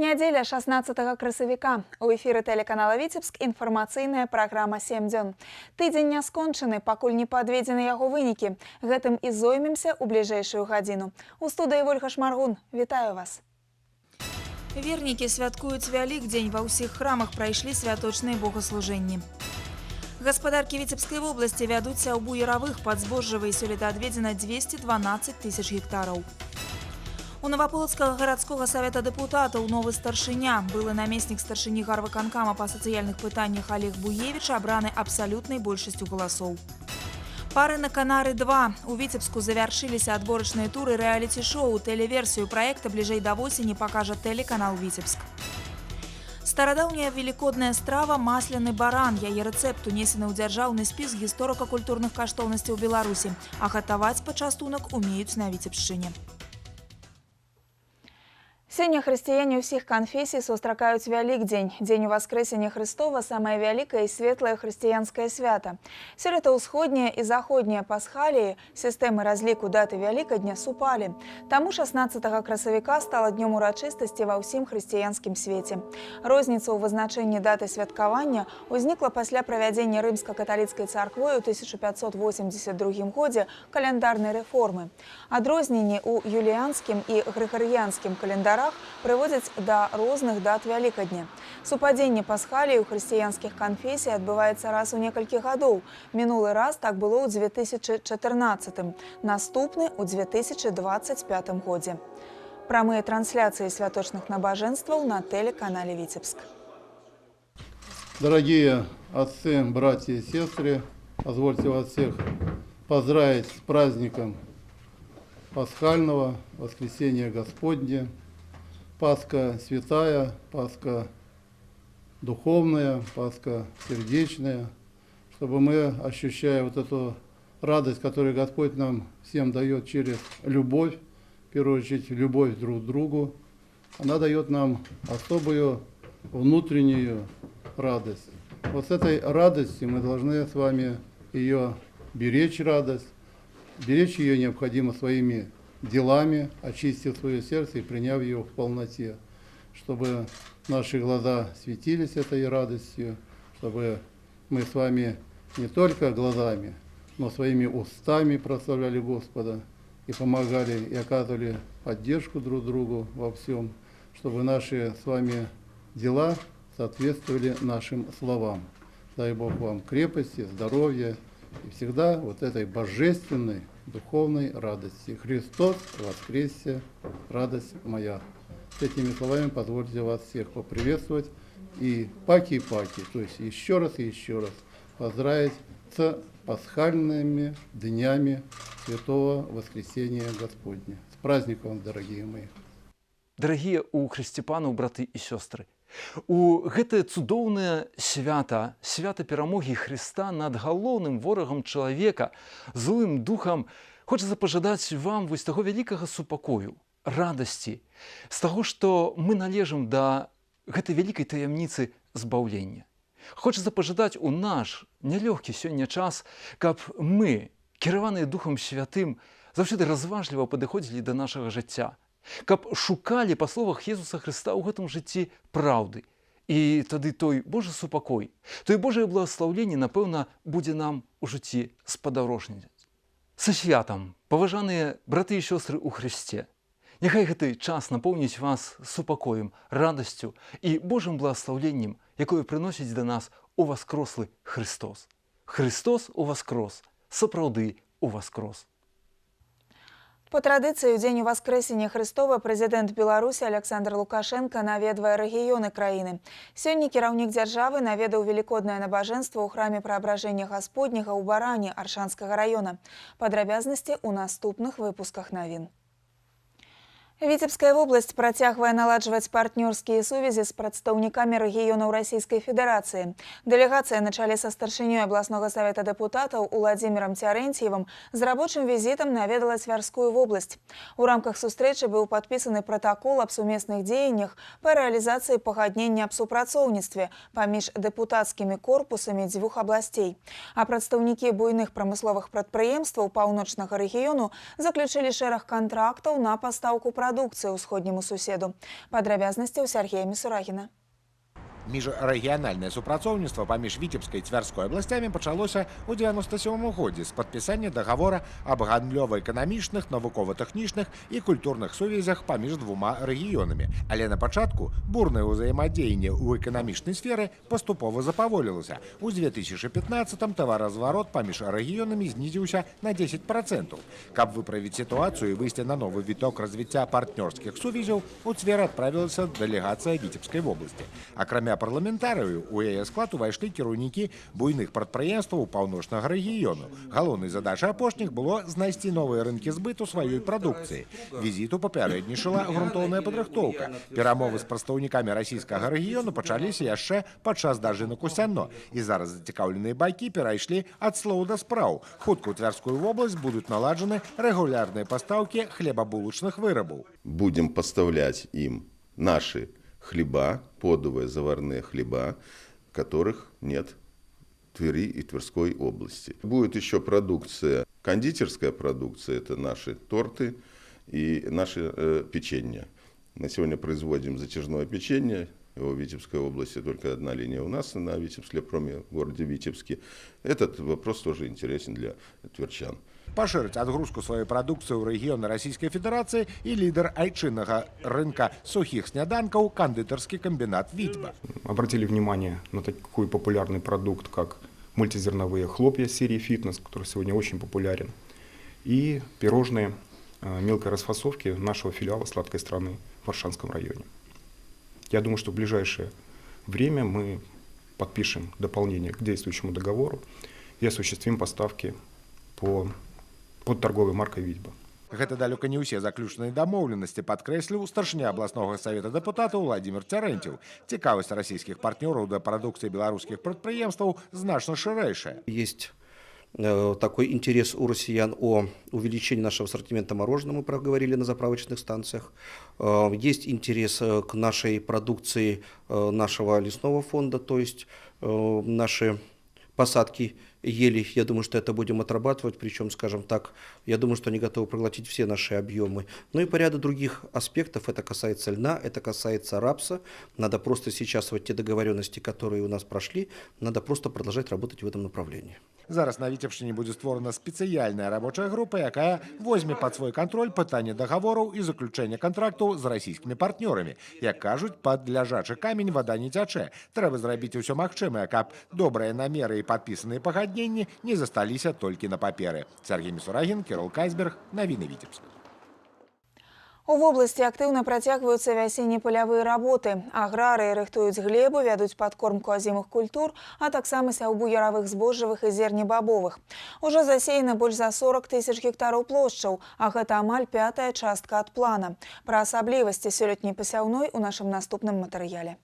Нядзеля 16 красавіка. У эфіры тэлеканала Віцебск інфармацыйная праграма 7 дзён. Тыдзень не скончаны, пакуль не падведзены яго вынікі. Гэтым і зоймемся ў бліжэйшую гадзіну. У студыі Вольга Шмаргун. Вітаю вас. Вернікі святкуюць Вялікдзень. Ва ўсіх храмах прайшлі святочныя богаслужэнні. Гаспадаркі Віцебскай вобласці вядуцца ў буеравых. Пад збожжавай сёлета адведзена 212 тысяч гектараў. У Новополоцкага гарадскога савета дэпутатаў новы старшыня. Былы намеснік старшыні гарвыканкама па сацыяльных пытаннях Олег Буевич абраны абсалютнай большасцю галасоў. Пары на Канары 2. У Віцебску завяршыліся адборачныя туры рэаліці-шоу. Тэлеверсію праекта бліжэй да восені пакажа тэлеканал Віцебск. Старадаўняя велікодная страва масляны баран. Яе рэцэпт унесены ў дзяржаўны спіс гісторыка-культурных каштоўнасцяў Беларусі. А гатаваць пачастунак умеюць на Віцебшчыне. Сёння хрысціяне ўсіх канфесій сустракаюць Вялікдзень. Дзень Уваскрэсення Хрыстова – самае вялікае і светлае хрысціянскае свята. Сёлета ўсходнія і заходнія пасхаліі, сістэмы разліку даты Вялікадня супалі. Таму 16 красавіка стала днём урачыстасці ва ўсім хрысціянскім свеце. Розніца ў вызначэнні даты святкавання ўзнікла пасля правядзення рымска-каталіцкай царквой у 1582 годзе каляндарнай рэформы. Адрозненні ў юліянскім і грыгарыянскім календарах прыводзяць да розных дат Вялікадня. Супадзенне пасхалій у хрысціянскіх канфесій адбываецца раз у некалькі гадоў. Мінулы раз так было ў 2014, наступны ў 2025 годзе. Прамыя трансляцыі святочных набажэнстваў на тэлеканале Віцебск. Дорогие отцы, братья и сестры, позвольте вас всех поздравить с праздником Пасхального, Воскресения Господня. Пасха святая, Пасха духовная, Пасха сердечная, чтобы мы, ощущая вот эту радость, которую Господь нам всем дает через любовь, в первую очередь любовь друг к другу, она дает нам особую внутреннюю радость. Вот с этой радостью мы должны с вами ее беречь, радость. Беречь ее необходимо своими делами, очистив свое сердце и приняв ее в полноте, чтобы наши глаза светились этой радостью, чтобы мы с вами не только глазами, но своими устами прославляли Господа и помогали, и оказывали поддержку друг другу во всем, чтобы наши с вами дела соответствовали нашим словам. Дай Бог вам крепости, здоровья и всегда вот этой божественной духовной радости. Христос воскресе, радость моя. С этими словами позвольте вас всех поприветствовать и паки-паки, то есть еще раз и еще раз поздравить с пасхальными днями Святого Воскресения Господня. С праздником, дорогие мои! Дорогие у хрысціпанаў, браты і сёстры, у гэтае цудоўнае свята, свята перамогі Хрыста над галоўным ворагам чалавека, злым духам, хочацца пажадаць вам вось таго вялікага супакою, радасці, з таго, што мы належым да гэтай вялікай таямніцы збаўлення. Хочацца пажадаць у наш нялёгкі сёння час, каб мы, кіраваныя Духам Святым, заўсёды разважліва падыходзілі да нашага жыцця, каб шукалі па словах Езуса Хрыста ў гэтым жыцці праўды. І тады той Божы супакой, той Божае благаслаўленне, напэўна, будзе нам у жыцці спадарожніць. Са святам, паважаныя браты і сёстры ў Хрысце, няхай гэты час напоўніць вас супакоем, радасцю і Божым благаслаўленнем, якое прыносіць да нас уваскрослы Христос. Христос уваскрос, сапраўды уваскрос. По традыцыі, у дзень Уваскрэсення Хрыстова прэзідэнт Беларусі Александр Лукашенко наведвае рэгіёны краіны. Сёння кіраўнік дзяржавы наведаў велікоднае набажэнства ў храме Праабражэння Гасподняга ў Баране Аршанскага раёна. Падрабязнасці ў наступных выпусках навін. Віцебская вобласць працягвае наладжваць партнёрскія сувязі з прадстаўнікамі рэгіёнаў Расійскай Федэрацыі. Дэлегацыя на чале са старшынёй абласнога савета дэпутатаў Уладзімірам Цярэнціевым з рабочым візітам наведала Цвярскую вобласць. У рамках сустрэчы быў падпісаны пратакол аб сумесных дзеяннях па рэалізацыі пагаднення аб супрацоўніцтве паміж дэпутацкімі корпусамі дзвюх абласцей. А прадстаўнікі буйных прамысловых прадпрыемстваў паўночнага рэгіёну заключылі шэраг кантрактаў на пастаўку прадуктаў прадукцыі ўсходняму суседу. Падрабязнасці ў Сергея Мисурагіна. Міжрэгіянальнае супрацоўніцтва паміж Віцебскай і Цвярской абласцямі пачалося ў 97 годзе з падпісання дагавора аб гандлёва-эканамічных, навукова-тэхнічных і культурных сувязях паміж двума рэгіёнамі. Але на пачатку бурнае ўзаемадзеянне ў эканамічнай сферы паступова запаволілася. У 2015-м таваразварот паміж рэгіёнамі знізіўся на 10%. Каб выправіць сітуацыю і выйсці на новы віток развіцця партнёрскіх сувязяў, у Цвер адправілася дэлегацыя Віцебскай вобласці. Акрамя парламентарыяў у яе склад увайшлі кіраўнікі буйных прадпрыемстваў паўночнага рэгіёну. Галоўнай задачай апошніх было знайсці новыя рынкі збыту сваёй прадукцыі. Візіту папярэднічала грунтоўная падрыхтоўка. Перамовы з прадстаўнікамі расійскага рэгіёну пачаліся яшчэ падчас дажынак у Сянно. І зараз зацікаўленыя бакі перайшлі ад слоў да спраў. Хутка ў Цвярскую вобласць будуць наладжаны рэгулярныя пастаўкі хлебабулачных вырабаў. Будем поставлять им наши хлеба, подовые заварные хлеба, которых нет в Твери и Тверской области. Будет еще продукция, кондитерская продукция, это наши торты и наши печенья. Мы сегодня производим затяжное печенье, в Витебской области только одна линия у нас на Витебсклепроме, в городе Витебске. Этот вопрос тоже интересен для тверчан. Пашырыць адгрузку сваёй прадукцыі ў рэгіёны Расійскай Федэрацыі і лідар айчыннага рынка сухіх сняданкаў кандытарскі камбінат «Витьба». Обратили внимание на такой популярный продукт, как мультизерновые хлопья серии «Фитнес», который сегодня очень популярен, и пирожные мелкой расфасовки нашего филиала «Сладкой страны» в Аршанском районе. Я думаю, что в ближайшее время мы подпишем дополнение к действующему договору и осуществим поставки под торговой маркой «Витьба». Гэта далёка не ўсе заключаныя дамоўленасці, падкрэсліў старшыня абласнога савета дэпутатаў Владимир Терентьев. Цікавасць расійскіх партнёраў да прадукцыі беларускіх прадпрыемстваў значна шырэйшая. Есть такой интерес у россиян о увеличении нашего ассортимента мороженого, мы проговорили на заправочных станциях. Есть интерес к нашей продукции нашего лесного фонда, то есть наши посадки ели, я думаю, что это будем отрабатывать, причем, скажем так, я думаю, что они готовы проглотить все наши объемы. Ну и по ряду других аспектов, это касается льна, это касается рапса. Надо просто сейчас вот те договоренности, которые у нас прошли, надо просто продолжать работать в этом направлении. Зараз на Віцебшчыне будзе створана спецыяльная рабочая група, якая возьме пад свой кантроль пытанне дагавораў і заключэння кантрактаў з расійскімі партнёрамі. Як кажуць, пад ляжачы камень вада не цячэ. Трэба зрабіць усё магчымае, каб добрыя намеры і падпісаныя пагадненні не засталіся толькі на паперы. Сергей Мисурагин, Кирилл Кайсберг, навіны Віцебска. У вобласці актыўна працягваюцца вясенне-палявыя работы. Аграрыі рыхтуюць глебу, вядуць падкормку азімых культур, а таксама сяўбу яравых збожжавых і зернебабовых. Ужо засеяна больш за 40 тысяч гектараў плошчаў, а гэта амаль 5-я частка ад плана. Пра асаблівасці сёлетняй пасяўной у нашым наступным матэрыяле.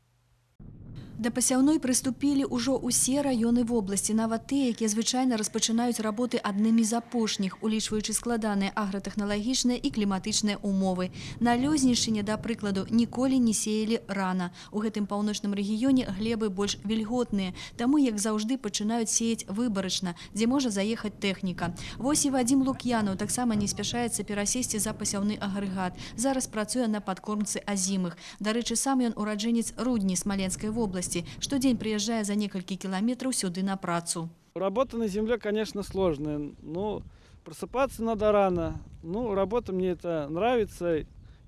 Да пасяўной прыступілі ўжо ўсе раёны вобласці, нават тыя, якія звычайна распачынаюць работы аднымі з апошніх, улічваючы складаныя агратэхналагічныя і кліматычныя умовы. На Лёзнішчыне, да прыкладу, ніколі не сеялі рана. У гэтым паўночным рэгіёне глебы больш вільготныя, таму, як заўжды, пачынаюць сеяць выбарачна, дзе можа заехаць тэхніка. Вось і Вадзім Лук'янаў таксама не спяшаецца перасесці за пасяўны агрэгат. Зараз працуе на падкормцы азімых. Дарэчы, сам ён ураджэнец Рудні Смаленскай вобласці. Штодень приезжая за несколько километров сюда на працу. Работа на земле, конечно, сложная, но просыпаться надо рано. Ну, работа мне это нравится.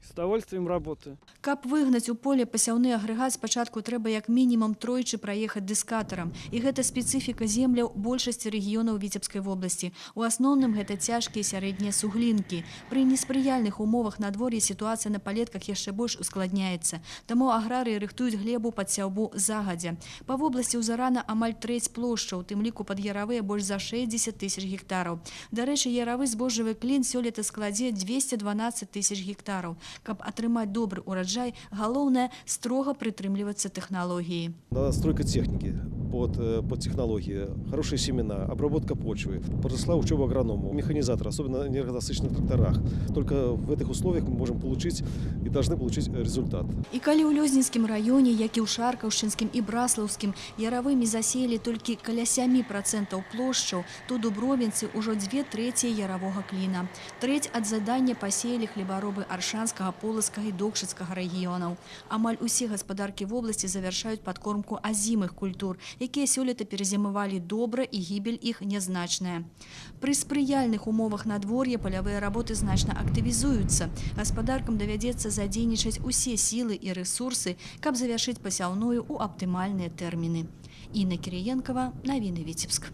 С удовольствием работаю. Каб выгнаць у поле пасяўны агрэгат, спачатку трэба як мінімум тройчы праехаць дыскатарам. І гэта спецыфіка земляў большасці рэгіёнаў Віцебскай вобласці. У асноўным гэта цяжкія сярэднія суглінкі. Пры неспрыяльных умовах надвор'я сітуацыя на палетках яшчэ больш ускладняецца. Таму аграрыі рыхтуюць глебу пад сяўбу загадзя. Па вобласці ўзарана амаль трэць плошчаў, тым ліку пад яравыя больш за 60 тысяч гектараў. Дарэчы, яравы збожжавы клін сёлета складзе 212 тысяч гектараў. Каб атрымаць добры ураджай, галоўнае строга прытрымлівацца тэхналогіі. Настройка техники под технологии, хорошие семена, обработка почвы, произошла учеба агрономов, механизатора, особенно на энергонасыщенных тракторах. Только в этих условиях мы можем получить и должны получить результат. І калі ў Лёзнінскім раёне, як і ў Шаркаўшчынскім і Браслаўскім, яравымі засеялі толькі каля 7% плошчаў, то дубровінцы ўжо 2/3 яравога кліна. Трэць ад задання пасеялі хлебаробы Аршанскага Віцебскага, Полацкага і Докшыцкага рэгіёнаў. Амаль усе гаспадаркі вобласці завяршаюць падкормку азімых культур, якія сёлета перазімавалі добра і гібель іх нязначная. Пры спрыяльных умовах надвор'я палявыя работы значна актывізуюцца. Гаспадаркам давядзецца задзейнічаць усе сілы і рэсурсы, каб завяршыць пасяўную ў аптымальныя тэрміны. Інна Кірыенкава, навіны Віцебск.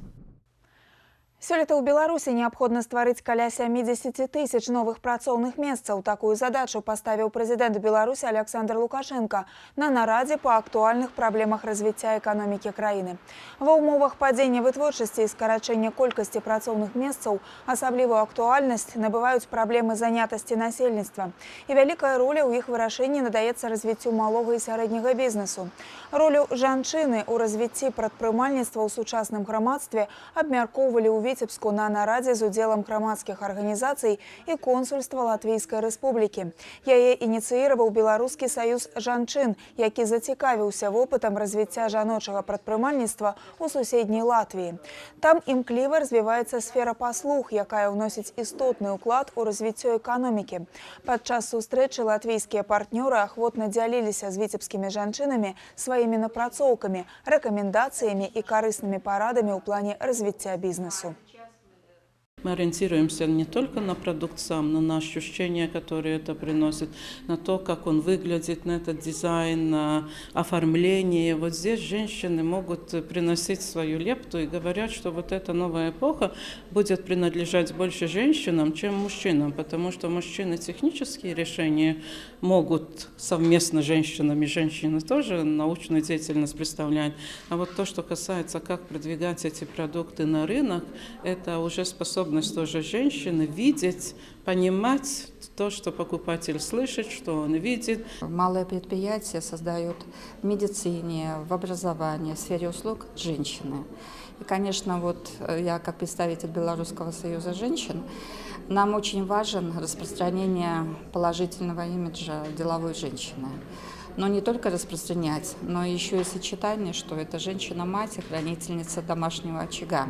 Сёлета ў Беларусі неабходна стварыць каля 70 тысяч новых працоўных месцаў. Такую задачу паставіў прэзідэнт Беларусі Александр Лукашенко на нарадзе па актуальных праблемах развіцця эканомікі краіны. Ва ўмовах падзення вытворчасці і скарачэння колькасці працоўных месцаў асаблівую актуальнасць набываюць праблемы занятасці насельніцтва. І вялікая роля ў іх вырашэнні надаецца развіццю малога і сярэдняга бізнесу. Ролю жанчыны ў развіцці прадпрымальніцтва ў сучасным грамадстве абмяркоўвалі ў Віцебску на нарадзе з удзелам грамадскіх арганізацый і консульства Латвійскай Рэспублікі. Яе ініцыіраваў Беларускі саюз жанчын, які зацікавіўся вопытам развіцця жаночага прадпрымальніцтва ў суседняй Латвіі. Там імкліва развіваецца сфера паслуг, якая ўносіць істотны ўклад у развіццё эканомікі. Падчас сустрэчы латвійскія партнёры ахвотна дзяліліся з віцебскімі жанчынамі сваімі напрацоўкамі, рэкамендацыямі і карыснымі парадамі ў плане развіцця бізнесу. Мы ориентируемся не только на продукт сам, но на ощущения, которые это приносит, на то, как он выглядит, на этот дизайн, на оформление. Вот здесь женщины могут приносить свою лепту и говорят, что вот эта новая эпоха будет принадлежать больше женщинам, чем мужчинам, потому что мужчины технические решения могут совместно с женщинами, женщины тоже научную деятельность представляют. А вот то, что касается, как продвигать эти продукты на рынок, это уже способность тоже женщины видеть, понимать то, что покупатель слышит, что он видит. Малые предприятия создают в медицине, в образовании, в сфере услуг женщины. И, конечно, вот я как представитель Белорусского союза женщин, нам очень важен распространение положительного имиджа деловой женщины. Но не только распространять, но еще и сочетание, что это женщина-мать и хранительница домашнего очага.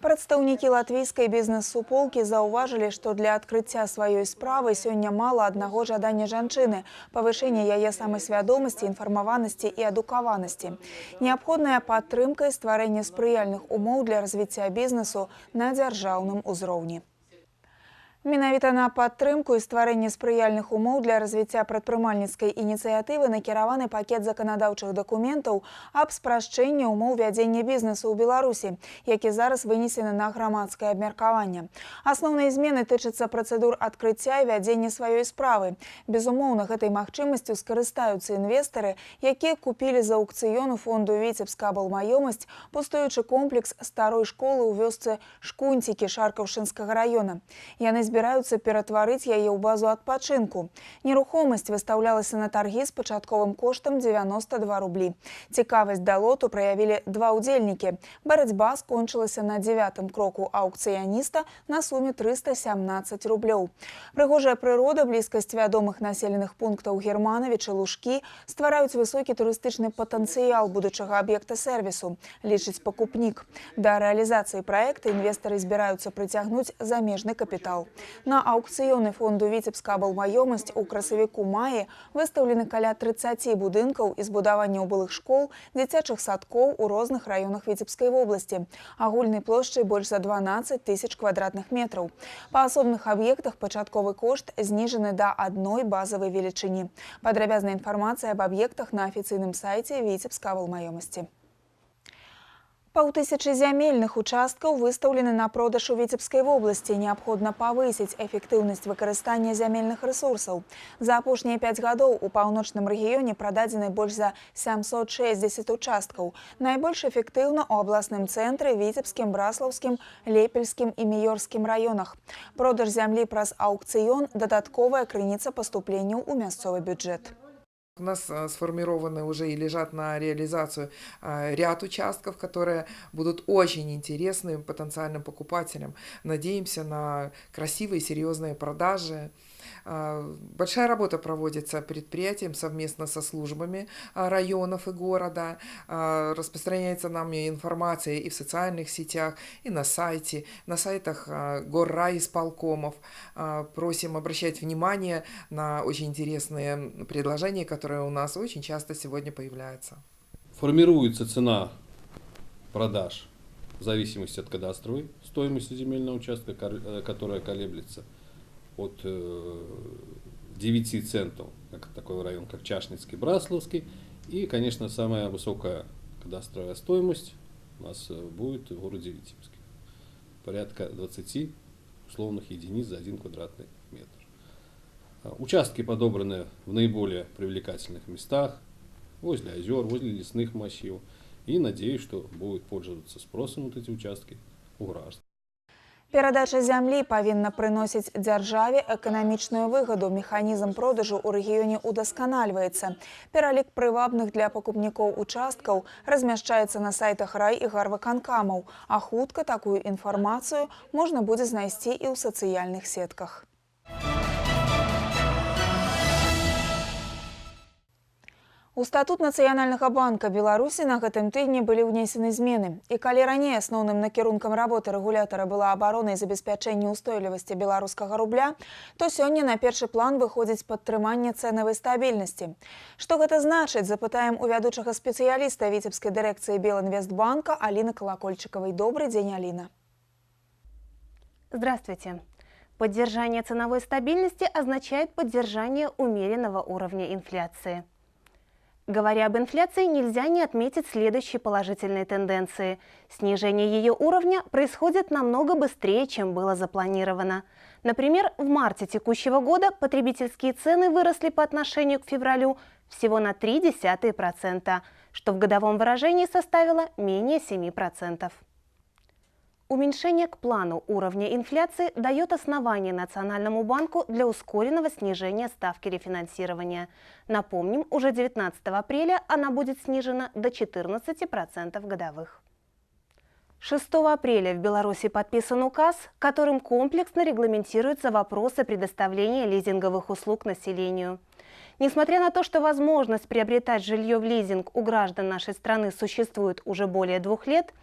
Прадстаўнікі латвійскай бізнес-суполкі заўважылі, што для адкрыцця сваёй справы сёння мала аднаго жадання жанчыны, павышэння яе самасвядомасці, інфармаванасці і адукаванасці. Неабходная падтрымка і стварэнне спрыяльных умоў для развіцця бізнесу на дзяржаўным узроўні. Менавіта на падтрымку і стварэнне спрыяльных умоў для развіцця прадпрымальніцкай ініцыятывы накіраваны пакет заканадаўчых дакументаў аб спрашчэнні умоў вядзення бізнесу ў Беларусі, які зараз вынесены на грамадскае абмеркаванне. Асноўныя змены тычацца працэдур адкрыцця і вядзення сваёй справы. Безумоўна, гэтай магчымасцю скарыстаюцца інвестары, якія купілі з аўкцыёну фонду Віцебска аблмаёмасць пустуючы комплекс старой школы ў вёсцы Шкунцікі Шаркаўшынскага раёна. Яны збіраюцца ператварыць яе ў базу адпачынку. Нерухомасць выстаўлялася на таргі з пачатковым коштам 92 рублі. Цікавасць да лоту праявілі два ўдзельнікі. Барацьба скончылася на 9-м кроку аўкцыяніста на суме 317 рублёў. Прыгожая прырода, блізкасць вядомых населеных пунктаў Германович і Лужкі ствараюць высокі турыстычны патэнцыял будучага аб'екта сервісу, лічыць пакупнік. Да рэалізацыі праекта інвестары збіраюцца прыцягнуць замежны капітал. На аўкцыёны фонду Віцебска аблмаёмасць у красавіку-маі выстаўлены каля 30 будынкаў і збудаванняў былых школ, дзіцячых садкоў у розных раёнах Віцебскай вобласці. Агульнай плошчай больш за 12 тысяч квадратных метраў. Па асобных аб'ектах пачатковы кошт зніжаны да адной базавай велічыні. Падрабязная інфармацыя аб аб'ектах на афіцыйным сайце Віцебска аблмаёмасці. Паўтысячы зямельных участкаў выстаўлены на продаж у Віцебскай вобласці. Неабходна павысіць эфектыўнасць выкарыстання зямельных рэсурсаў. За апошнія 5 гадоў у паўночным рэгіёне прададзены больш за 760 участкаў. Найбольш эфектыўна ў абласным цэнтры, Віцебскім, Браслаўскім, Лепельскім і Міёрскім раёнах. Продаж зямлі праз аўкцыён – дадатковая крыніца паступленняў у мясцовы бюджэт. У нас сформированы уже и лежат на реализацию ряд участков, которые будут очень интересны потенциальным покупателям. Надеемся на красивые, серьезные продажи. Большая работа проводится предприятием совместно со службами районов и города. Распространяется нами информация и в социальных сетях, и на сайтах горрайисполкомов. Просим обращать внимание на очень интересные предложения, которые у нас очень часто сегодня появляются. Формируется цена продаж в зависимости от кадастровой стоимости земельного участка, которая колеблется от 9 центов, как такой район, как Чашницкий, Брасловский. И, конечно, самая высокая кадастровая стоимость у нас будет в городе Витебске. Порядка 20 условных единиц за 1 квадратный метр. Участки подобраны в наиболее привлекательных местах, возле озер, возле лесных массивов. И надеюсь, что будут пользоваться спросом вот эти участки у граждан. Перадача зямлі павінна прыносіць дзяржаве эканамічную выгаду. Механізм продажу ў рэгіёне удасканальваецца. Пералік прывабных для пакупнікоў участкаў размяшчаецца на сайтах рай і гарвыканкамаў, а хутка такую інфармацыю можна будзе знайсці і ў сацыяльных сетках. У статут Нацыянальнага банка Беларусі на гэтым тыдні былі ўнесены змены. І калі раней асноўным накірункам работы рэгулятара была абарона і забеспячэнне ўстойлівасці беларускага рубля, то сёння на першы план выходзіць падтрыманне цэнавай стабільнасці. Што гэта значыць, запытаем у вядучага спецыяліста Віцебскай дырэкцыі Белінвестбанка Алины Колокольчиковой. Добрый день, Алина. Здравствуйте. Поддержание ценовой стабильности означает поддержание умеренного уровня инфляции. Говоря об инфляции, нельзя не отметить следующие положительные тенденции. Снижение ее уровня происходит намного быстрее, чем было запланировано. Например, в марте текущего года потребительские цены выросли по отношению к февралю всего на 0,3%, что в годовом выражении составило менее 7%. Уменьшение к плану уровня инфляции дает основание Национальному банку для ускоренного снижения ставки рефинансирования. Напомним, уже 19 апреля она будет снижена до 14% годовых. 6 апреля в Беларуси подписан указ, которым комплексно регламентируются вопросы предоставления лизинговых услуг населению. Несмотря на то, что возможность приобретать жилье в лизинг у граждан нашей страны существует уже более 2 лет,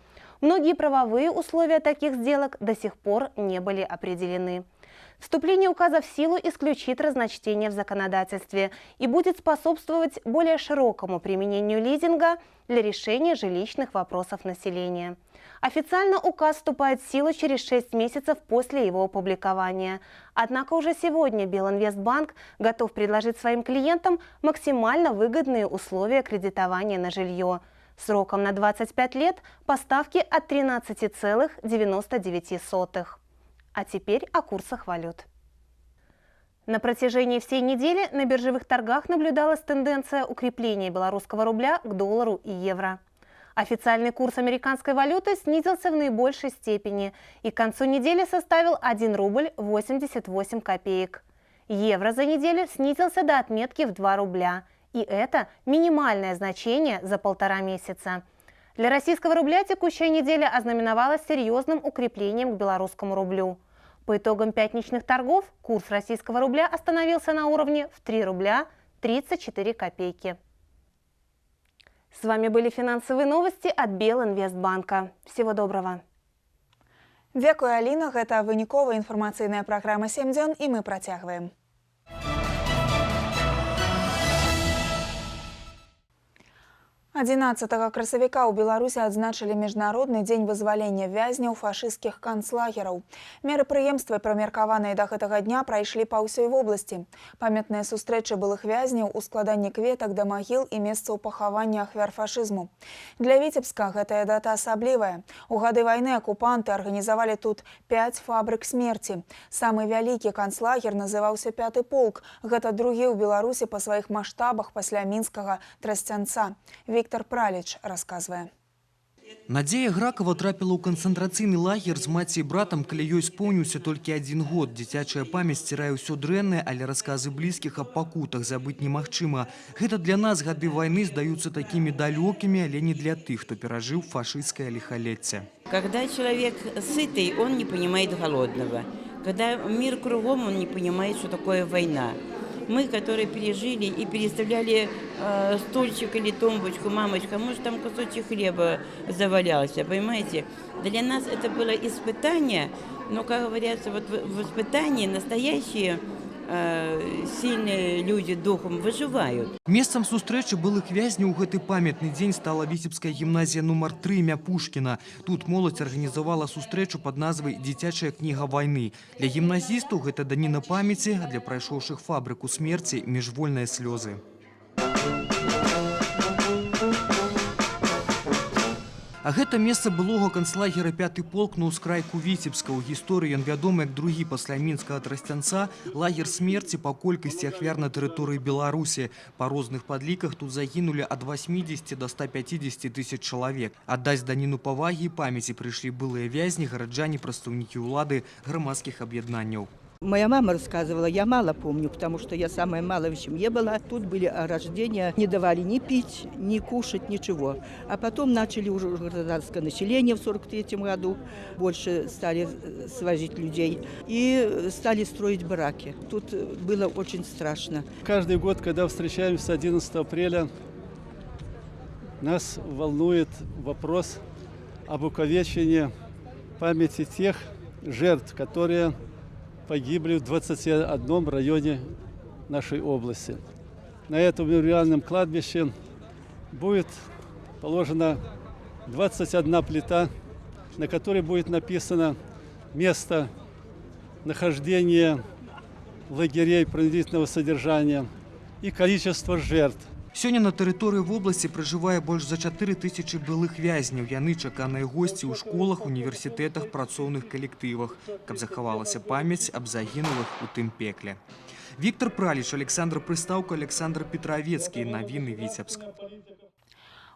многие правовые условия таких сделок до сих пор не были определены. Вступление указа в силу исключит разночтение в законодательстве и будет способствовать более широкому применению лизинга для решения жилищных вопросов населения. Официально указ вступает в силу через 6 месяцев после его опубликования. Однако уже сегодня Белинвестбанк готов предложить своим клиентам максимально выгодные условия кредитования на жилье. Сроком на 25 лет по ставке от 13,99. А теперь о курсах валют. На протяжении всей недели на биржевых торгах наблюдалась тенденция укрепления белорусского рубля к доллару и евро. Официальный курс американской валюты снизился в наибольшей степени и к концу недели составил 1 рубль 88 копеек. Евро за неделю снизился до отметки в 2 рубля. И это минимальное значение за 1,5 месяца. Для российского рубля текущая неделя ознаменовалась серьезным укреплением к белорусскому рублю. По итогам пятничных торгов курс российского рубля остановился на уровне в 3 рубля 34 копейки. С вами были финансовые новости от Белинвестбанка. Всего доброго. Дзякуй, Алина. Гэта выніковая інфармацыйная праграма 7 дзён, і мы працягваем. 11 красавіка ў Беларусі адзначылі міжнародны дзень вызвалення вязняў фашысцкіх канцлагераў. Мерапрыемствы, прамеркаваныя да гэтага дня, прайшлі па ўсёй вобласці. Памятныя сустрэчы былых вязняў у складанні кветак да магіл і месцаў пахавання ахвяр фашызму. Для Віцебска гэтая дата асаблівая. У гады вайны акупанты арганізавалі тут 5 фабрык смерці. Самы вялікі канцлагер называўся 5-й полк. Гэта другі ў Беларусі па сваіх маштабах пасля мінскага Трасцянца. Виктор Праліч рассказывае. Надзея Гракова трапіла ў канцэнтрацыйны лагер з маці і братам, калі ёй споўніўся толькі 1 год. Дзіцячая памяць сцірае ўсё дрэннае, але расказы блізкіх аб пакутах забыць немагчыма. Гэта для нас гады вайны здаюцца такімі далёкімі, але не для тых, хто перажыў фашысцкае лихолетие. Когда человек сытый, он не понимает голодного. когда мир кругом, он не понимает, что такое война. Мы, которые пережили и переставляли стульчик или тумбочку, мамочка, может, там кусочек хлеба завалялся, понимаете? Для нас это было испытание, но, как говорится, вот в испытании настоящие сильные люди духом выживают. Месцам сустрэчы былых вязняў у гэты памятны дзень стала Віцебская гімназія нумар 3 імя Пушкіна. Тут моладзь арганізавала сустрэчу пад назвай «Дзіцячая кніга вайны». Для гімназістаў гэта даніна памяці, а для прайшоўшых фабрыку смерці міжвольныя слёзы. А гэта месца былога канцлагера 5-й полк на ўскрайку Віцебска. У гісторыі ён вядомы як другі пасля мінскага трасцянца лагер смерці па колькасці ахвяр на тэрыторыі Беларусі. Па розных падліках тут загінулі ад 80 до 150 тысяч чалавек. Аддаць даніну павагі і памяці прыйшлі былыя вязні, гараджане, прадстаўнікі ўлады, грамадскіх аб'яднанняў. Моя мама рассказывала, я мало помню, потому что я самая малая в семье была. Тут были рождения, не давали ни пить, ни кушать, ничего. А потом начали уже гражданское население в 1943 году. Больше стали свозить людей и стали строить бараки. Тут было очень страшно. Каждый год, когда встречаемся 11 апреля, нас волнует вопрос об увековечении памяти тех жертв, которые погибли в 21 районе нашей области. На этом мемориальном кладбище будет положена 21 плита, на которой будет написано место нахождения лагерей принудительного содержания и количество жертв. Сёння на тэрыторыі вобласці пражывае больш за 4000 былых вязняў. Яны чаканыя госці ў школах, універсітэтах, працоўных калектывах, каб захавалася памяць аб загінулых у тым пекле. Віктор Праліч, Александр Прыстаўка, Александр Петравецкі. Навіны Віцебск.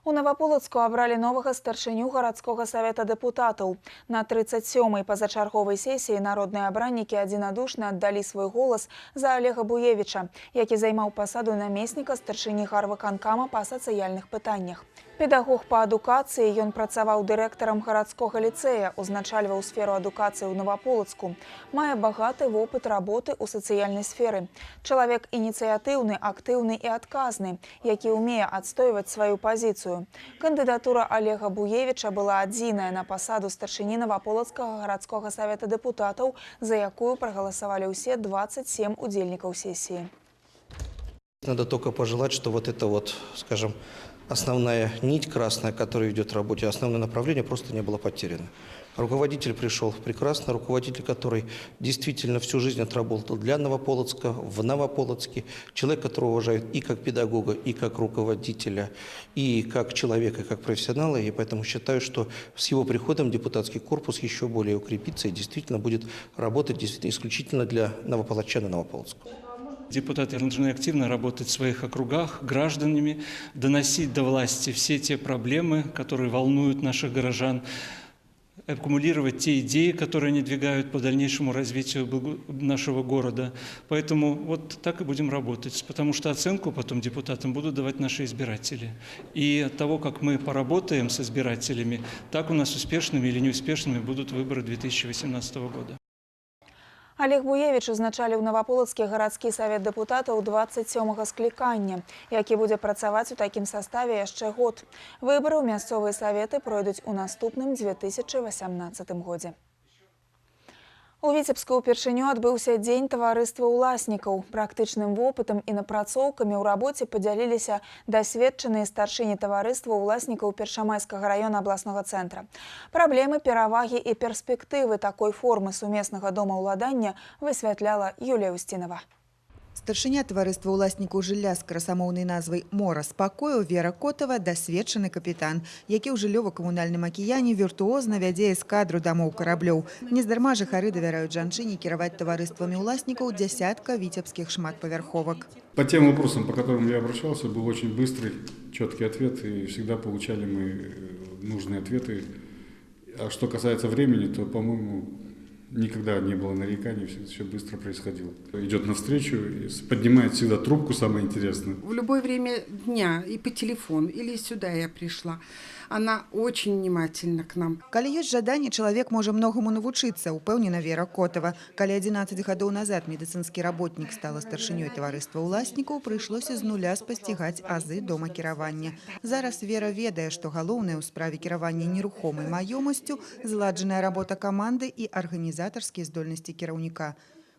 У Новополоцку абралі новага старшыню гарадскога савета дэпутатаў. На 37-й пазачарговай сесіі народныя абраннікі адзінадушна аддалі свой голас за Олега Буевіча, які займаў пасаду намесніка старшыні гарвыканкама па сацыяльных пытаннях. Педагог па адукацыі, ён працаваў дырэктарам гарадскога ліцэя, узначальваў сферу адукацыі ў Новополоцку. Мае багаты вопыт работы ў сацыяльнай сферы. Чалавек ініцыятыўны, актыўны і адказны, які ўмее адстойваць сваю пазіцыю. Кандыдатура Олега Буевіча была адзіная на пасаду старшыні Новополоцкага гарадскога савета дэпутатаў, за якую прагаласавалі ўсе 27 удзельнікаў сесіі. Надо только пожелать, что вот это вот, скажем, основная нить красная, которая ведет в работе, основное направление просто не было потеряно. Руководитель пришел прекрасно, руководитель, который действительно всю жизнь отработал для Новополоцка, в Новополоцке. Человек, которого уважают и как педагога, и как руководителя, и как человека, и как профессионала. И поэтому считаю, что с его приходом депутатский корпус еще более укрепится и действительно будет работать действительно исключительно для новополоцчан и Новополоцка. Депутаты должны активно работать в своих округах, гражданами, доносить до власти все те проблемы, которые волнуют наших горожан, аккумулировать те идеи, которые они двигают по дальнейшему развитию нашего города. Поэтому вот так и будем работать, потому что оценку потом депутатам будут давать наши избиратели. И от того, как мы поработаем с избирателями, так у нас успешными или неуспешными будут выборы 2018 года. Олег Буевіч узначаліў Новополоцкі гарадскі савет дэпутатаў 27-га склікання, які будзе працаваць у такім саставе яшчэ год. Выбары ў мясцовыя саветы пройдуць у наступным 2018 годзе. У Віцебску ўпершыню адбыўся дзень таварыства ўласнікаў. Практычным вопытам і напрацоўкамі ў рабоце падзяліліся дасведчаныя старшыні таварыства ўласнікаў Першамайскага раёна абласнога цэнтра. Праблемы, перавагі і перспектывы такой формы сумеснага домаўладання высвятляла Юлія Устінова. Старшыня таварыства ўласнікаў жылля з красамоўнай назвай «Мора спакою» Вера Котава – дасведчаны капітан, які ў жыллёва-камунальным акіяне віртуозна вядзе эскадру дамоў караблёў. Нездарма жыхары давяраюць жанчыне кіраваць таварыствамі ўласнікаў дзясятка віцебскіх шматпавярховак. По тем вопросам, по которым я обращался, был очень быстрый, четкий ответ, и всегда получали мы нужные ответы. А что касается времени, то, по-моему, никогда не было нареканий, все быстро происходило. Идет навстречу, поднимает всегда трубку, самое интересное. В любое время дня и по телефону, или сюда я пришла. Она очень внимательна к нам. Калі ёсць жаданне, чалавек можа многому навучыцца, упэўнена Вера Котова. Калі 11 гадоў назад медыцынскі работнік стала старшынёй таварыства ўласнікаў, прыйшлося з нуля спасцігаць азы дома кіравання. Зараз Вера ведае, што галоўнае ў справе кіравання нерухомай маёмасцю зладжаная работа каманды і арганізатарскія здольнасці кіраўніка.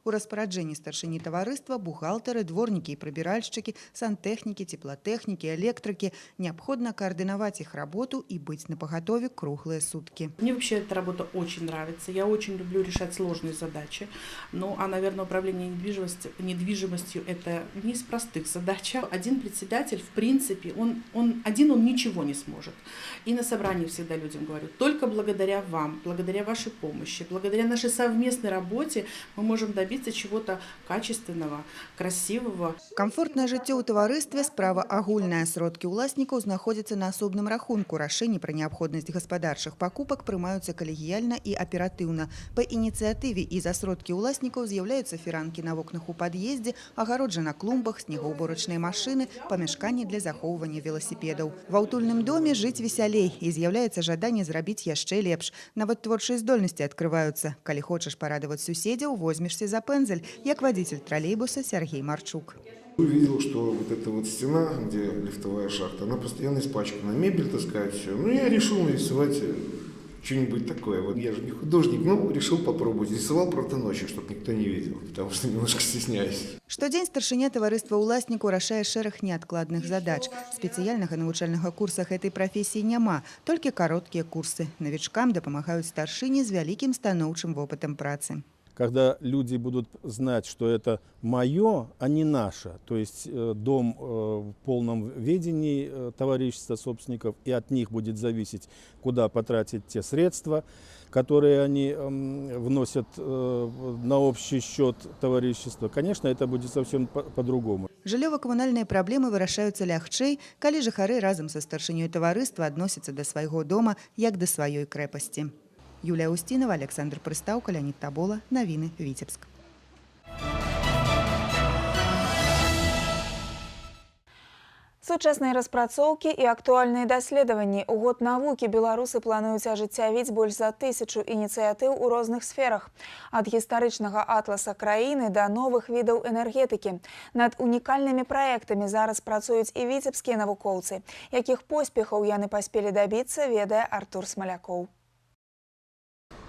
У распараджэнні старшыні таварыства бухгалтары, дворнікі і прыбіральшчыкі, сантэхнікі, цеплатэхнікі, электрыкі. Неабходна координировать их работу и быть напоготове круглые сутки. Мне вообще эта работа очень нравится. Я очень люблю решать сложные задачи. Ну, а, наверное, управление недвижимостью – это не из простых задач. Один председатель, в принципе, он ничего не сможет. И на собрании всегда людям говорю, только благодаря вам, благодаря вашей помощи, благодаря нашей совместной работе мы можем добиться чего-то качественного, красивого. Комфортное жыццё ў таварыстве справа агульная. Сродкі ўласнікаў знаходзяцца на асобным рахунку. Рашэнні пра неабходнасць гаспадарчых пакупак прымаюцца калегіяльна і аператыўна. Па ініцыятыве і за сродкі ўласнікаў з'яўляюцца фіранкі на вокнах у пад'ездзе, агароджа на клумбах, снегаўборачныя машыны, памяшканні для захоўвання веласіпедаў. Ва ўтульным доме жыць весялей і з'яўляецца жаданне зрабіць яшчэ лепш. Нават творчыя здольнасці адкрываюцца. Калі хочаш парадаваць суседзяў, возьмешся за пензель, як водитель троллейбуса Сергей Марчук. Увидел, что вот эта вот стена, где лифтовая шахта, она постоянно испачкана, мебель таскает, все. Ну, я решил нарисовать что-нибудь такое. Вот я же не художник, но решил попробовать. Рисовал, правда, ночью, чтобы никто не видел, потому что немножко стесняюсь. Штодзень старшыня таварыства ўласнікаў рашае шэраг неадкладных задач. Спецыяльнага навучальнага курса гэтай прафесіі няма, толькі кароткія курсы. Новичкам дапамагаюць старшыні з вялікім станоўчым вопытам працы. Когда люди будут знать, что это мое, а не наше, то есть дом в полном ведении товарищества собственников, и от них будет зависеть, куда потратить те средства, которые они вносят на общий счет товарищества. Конечно, это будет совсем по-другому. Жыллёва-камунальныя праблемы вырашаюцца лягчэй, калі жыхары разам са старшынёй таварыства адносяцца да свайго дома як да сваёй крэпасці. Юлія Устинова, Александр Прыстаўка, Леонид Табола. Навіны, Витебск. Сучасныя распрацоўкі і актуальныя даследаванні. У год навукі беларусы плануюць ажыццявіць больш за 1000 ініцыятыў у розных сферах. Ад гістарычнага атласа краіны да новых відаў энергетыкі. Над унікальнымі праектамі зараз працуюць і віцебскія навукоўцы. Якіх поспехаў яны паспелі дабіцца, ведае Артур Смалякоў.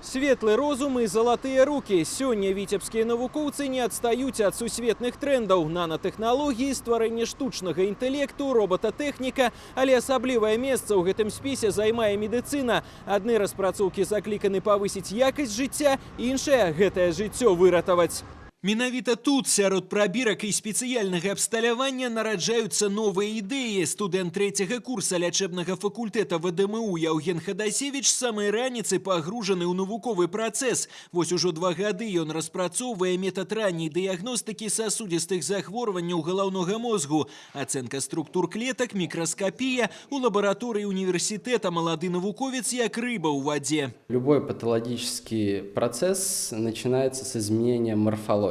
Светлый розум и золотые руки. Сёння витебские навукоўцы не отстают от сусветных трендов. Нанотехнологии, стварэнне штучнага интеллекту, робототехника. Але асаблівае месца ў гэтым спісе займае медицина. Адны распрацоўкі закліканы павысіць якасць жыцця, іншыя гэтае жыццё выратаваць. Менавіта тут, сярод прабірак і спецыяльнага абсталявання, нараджаюцца новыя ідэі. Студэнт 3-го курса лячэбнага факультэта ВДМУ Яўген Хадасевіч з самай раніцы пагружаны ў навуковы працэс. Вось ужо 2 гады ён распрацоўвае метад ранняй дыягностыкі сасудзістых захворванняў галаўнога мозгу. Ацэнка структур клетак, мікраскапія. У лабараторыі універсітэта малады навуковец як рыба ў вадзе. Любой патологический процесс начинается с изменения морфологии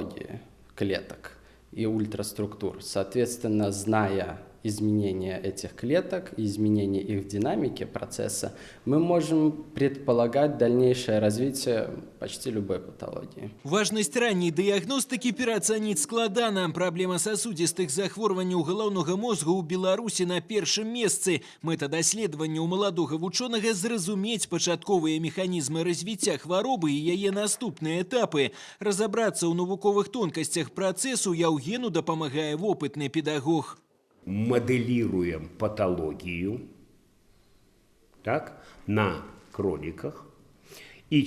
клеток и ультраструктур. Соответственно, зная изменения этих клеток и изменения их динамики процесса, мы можем предполагать дальнейшее развитие почти любой патологии. Важность ранней диагностики пераацаніць складана. Проблема сосудистых захворванняў галаўнога мозга ў Беларусі на першым месцы. Мэта даследавання ў маладога вучонага зразумець пачатковыя механізмы развіцця хваробы і яе наступныя этапы. Разобрацца ў навуковых тонкасцях працэсу Яўгену дапамагае вопытны педагог. Моделируем патологию на кроликах и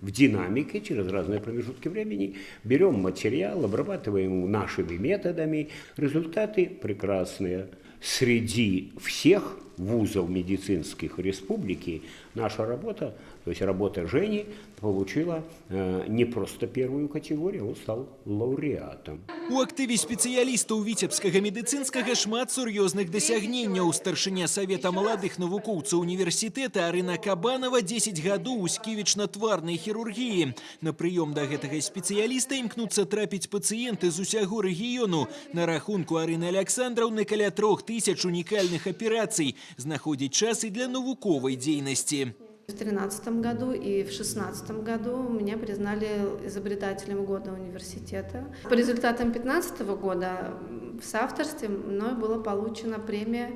в динамике, через разные промежутки времени, берем материал, обрабатываем его нашими методами. Результаты прекрасные. Среди всех вузов медицинских республики Наша работа, то есть работа Жени, получила не просто первую категорию, он стал лауреатом. У актыве спецыялістаў віцебскага медыцынскага шмат сур'ёзных дасягненняў. Старшыня Савета маладых навукоўцаў універсітэта Арына Кабанова 10 гадоў у сківічна-тварнай хірургіі. На прыём да гэтага спецыяліста імкнуцца трапіць пацыенты з усяго рэгіёну. На рахунку Арыны Александраўны каля 3000 унікальных аперацый. Знаходзіць час і для навуковай дзейнасці. В 2013 году и в 2016 году меня признали изобретателем года университета. По результатам 2015 года в соавторстве мной была получена премия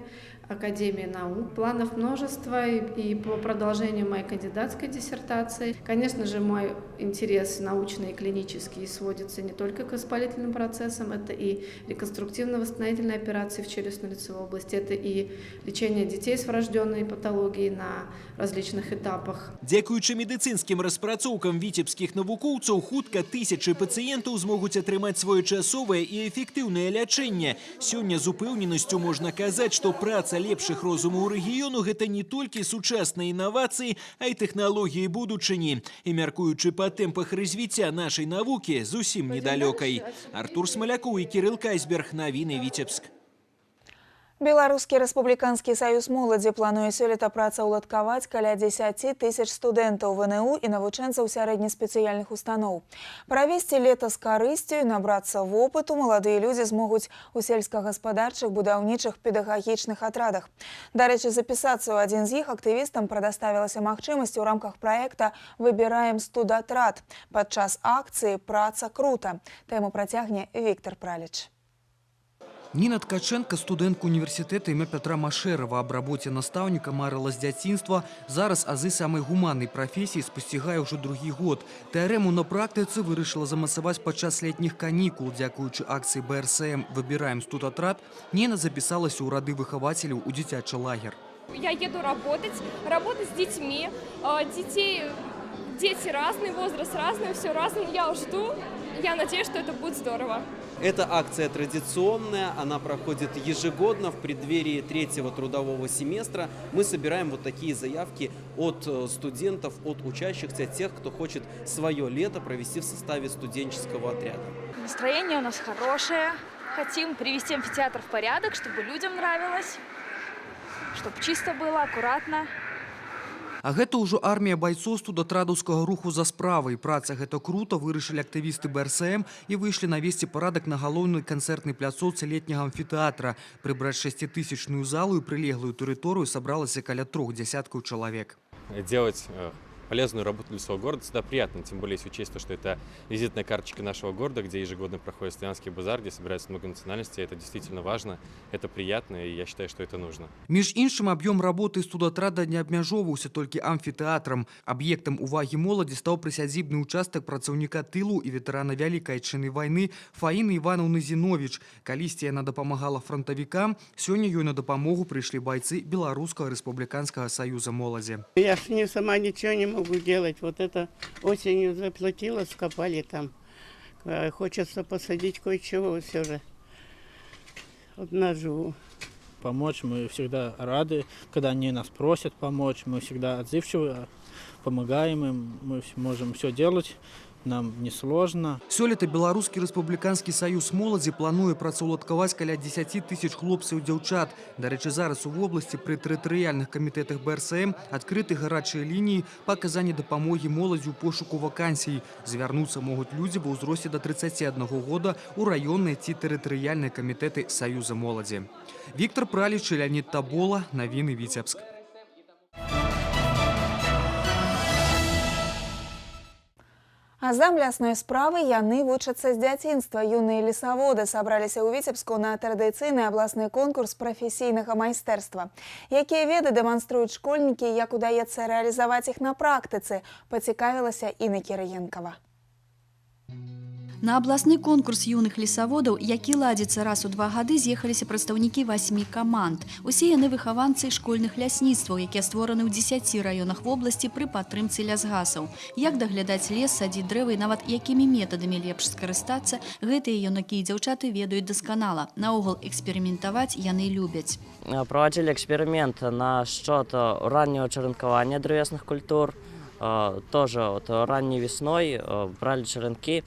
Академии наук. Планов множество и по продолжению моей кандидатской диссертации. Конечно же, мой интерес научный и клинический сводится не только к воспалительным процессам, это и реконструктивно-восстановительные операции в челюстно-лицевой области, это и лечение детей с врожденной патологией на различных этапах. Дзякуючы медыцынскім распрацоўкам віцебскіх навукоўцаў, хутка тысячы пацыентаў змогуць атрымаць своечасовае і эфектыўнае лячэнне. Сёння з упэўненасцю можна казаць, што праца лепшых розумаў рэгіёну – гэта не толькі сучасныя інавацыі, а і тэхналогіі будучыні. І мяркуючы па тэмпах развіцця нашай навукі, зусім недалёкай. Артур Смалякоў і Кірыл Кайсберг. Навіны Віцебск. Беларускі рэспубліканскі саюз моладзі плануе сёлета працаўладкаваць каля 10 тысяч студэнтаў ВНУ і навучэнцаў сярэднеспецыяльных устаноў. Правесці лета з карысцю і набрацца вопыту маладыя людзі змогуць у сельскагаспадарчых, будаўнічых, педагагічных атрадах. Дарэчы, запісацца ў адзін з іх актывістам прадаставілася магчымасць у рамках праекта «Выбіраем студатрад» падчас акцыі «Праца крута». Тэму працягне Віктор Праліч. Ніна Ткаченко, студэнтка універсітэта імя Пятра Машэрава, аб рабоце настаўніка марыла з дзяцінства. Зараз азы самай гуманнай прафесіі спасцігае ўжо другі год. Тэарэму на практыцы вырашыла замасаваць падчас летніх канікул. Дзякуючы акцыі БРСМ «Выбираем студатрад», Ніна запісалася ў рады выхавацеляў у дзіцячы лагер. Я еду работать с детьми. Дети разные, возраст разный, все разное. Я жду. Я надеюсь, что это будет здорово. Эта акция традиционная, она проходит ежегодно в преддверии третьего трудового семестра. Мы собираем вот такие заявки от студентов, от учащихся, тех, кто хочет свое лето провести в составе студенческого отряда. Настроение у нас хорошее. Хотим привести амфитеатр в порядок, чтобы людям нравилось, чтобы чисто было, аккуратно. А гэта ўжо армія байцоў студатрадаўскага руху за справай. Праца гэта крута, вырашылі актывісты БРСМ і выйшлі навесці парадак на галоўнай канцэртнай пляцоўцы летняга амфітэатра. Прыбраць 6000-ную залу і прылеглую тэрыторыю сабралася каля 3 десяткаў чалавек. Делать полезную работу для своего города всегда приятно, тем более если учесть, что это визитная карточка нашего города, где ежегодно проходит славянский базар, где собираются много национальностей. Это действительно важно, это приятно, и я считаю, что это нужно. Між іншым, аб'ём работы студатрада не абмяжоўваўся толькі амфітэатрам. Аб'ектам увагі моладзі стаў прысядзібны участак працаўніка тылу і ветэрана Вялікай Айчыннай вайны Фаіны Івановны Зіновіч. Калісьці яна дапамагала фронтавікам, сёння ёй на дапамогу прыйшлі байцы Беларускага рэспубліканскага саюза моладзі. Я ж не сама ничего не могу делать. Вот это осенью заплатила, скопали там. Хочется посадить кое-чего все же. Одна живу. Помочь мы всегда рады, когда они нас просят помочь. Мы всегда отзывчивы, помогаем им. Мы можем все делать. Нам несложно. Сёлета Беларускі рэспубліканскі саюз моладзі плануе працаўладкаваць каля 10 тысяч хлопцаў і дзяўчат. Дарэчы, зараз у вобласці пры тэрытарыяльных камітэтах БРСМ адкрыты гарачыя лініі па аказанні дапамогі моладзі ў пошуку вакансій. Звярнуцца могуць людзі ва ўзросце да 31 года ў раённыя ці тэрытарыяльныя камітэты саюза моладзі. Віктор Праліч, Леонид Табола, Навіны Віцебск. А зам лясной справы яны вучацца з дзяцінства. Юныя лесаводы сабраліся ў Віцебску на традыцыйны абласны конкурс прафесійнага майстэрства. Якія веды дэманструюць школьнікі, як удаецца рэалізаваць іх на практыцы, пацікавілася Інна Кірыенкава. На абласны конкурс юных лесаводаў, які ладзіцца раз у 2 гады, з'ехаліся прадстаўнікі 8 каманд. Усе яны выхаванцы школьных лясніцтваў, якія створаны ў 10 раёнах вобласці пры падтрымцы лясгасаў. Як даглядаць лес, садзіць дрэвы і нават якімі метадамі лепш скарыстацца, гэтыя юнакі і дзяўчаты ведаюць дасканала. Наогул эксперыментаваць яны любяць. Проводили эксперимент насчет раннего черенкования древесных культур. Тоже вот ранней весной брали черенки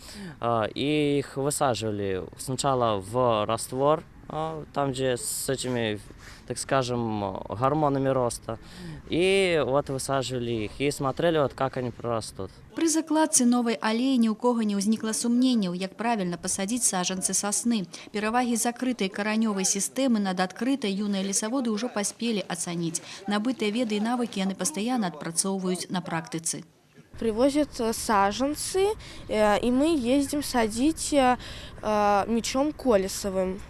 и их высаживали сначала в раствор, там где с этими, так скажем, гормонами роста, и вот высаживали их и смотрели, вот как они прорастут. Пры закладцы новай алеі ні ў кого не ўзнікла сумненняў, як правільна пасадзіць саджанцы сасны. Перавагі закрытай каранёвай сістэмы над адкрытай юныя лесаводы ўжо паспелі ацаніць. Набытыя веды і навыкі яны пастаянна адпрацоўваюць на практыцы. Привозят саженцы, и мы ездим садить мечом колесовым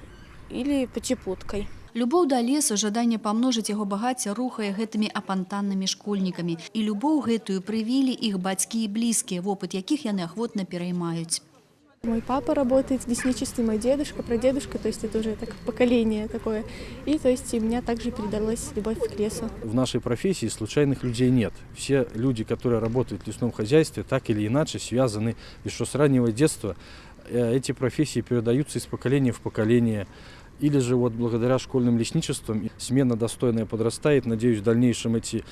или потепуткой. Любоў да лесу, жаданне памножыць яго багацце рухае гэтымі апантаннымі школьнікамі. І любоў гэтую прывілі іх бацькі і блізкія, вопыт якіх яны ахвотна пераймаюць. Мой папа работает лесничеством, мой дедушка, прадедушка, то есть это уже так поколение такое. И то есть у меня также передалась любовь к лесу. В нашей профессии случайных людей нет. Все люди, которые работают в лесном хозяйстве, так или иначе связаны еще с раннего детства. Эти профессии передаются из поколения в поколение. Или же вот благодаря школьным лесничествам смена достойная подрастает. Надеюсь, в дальнейшем эти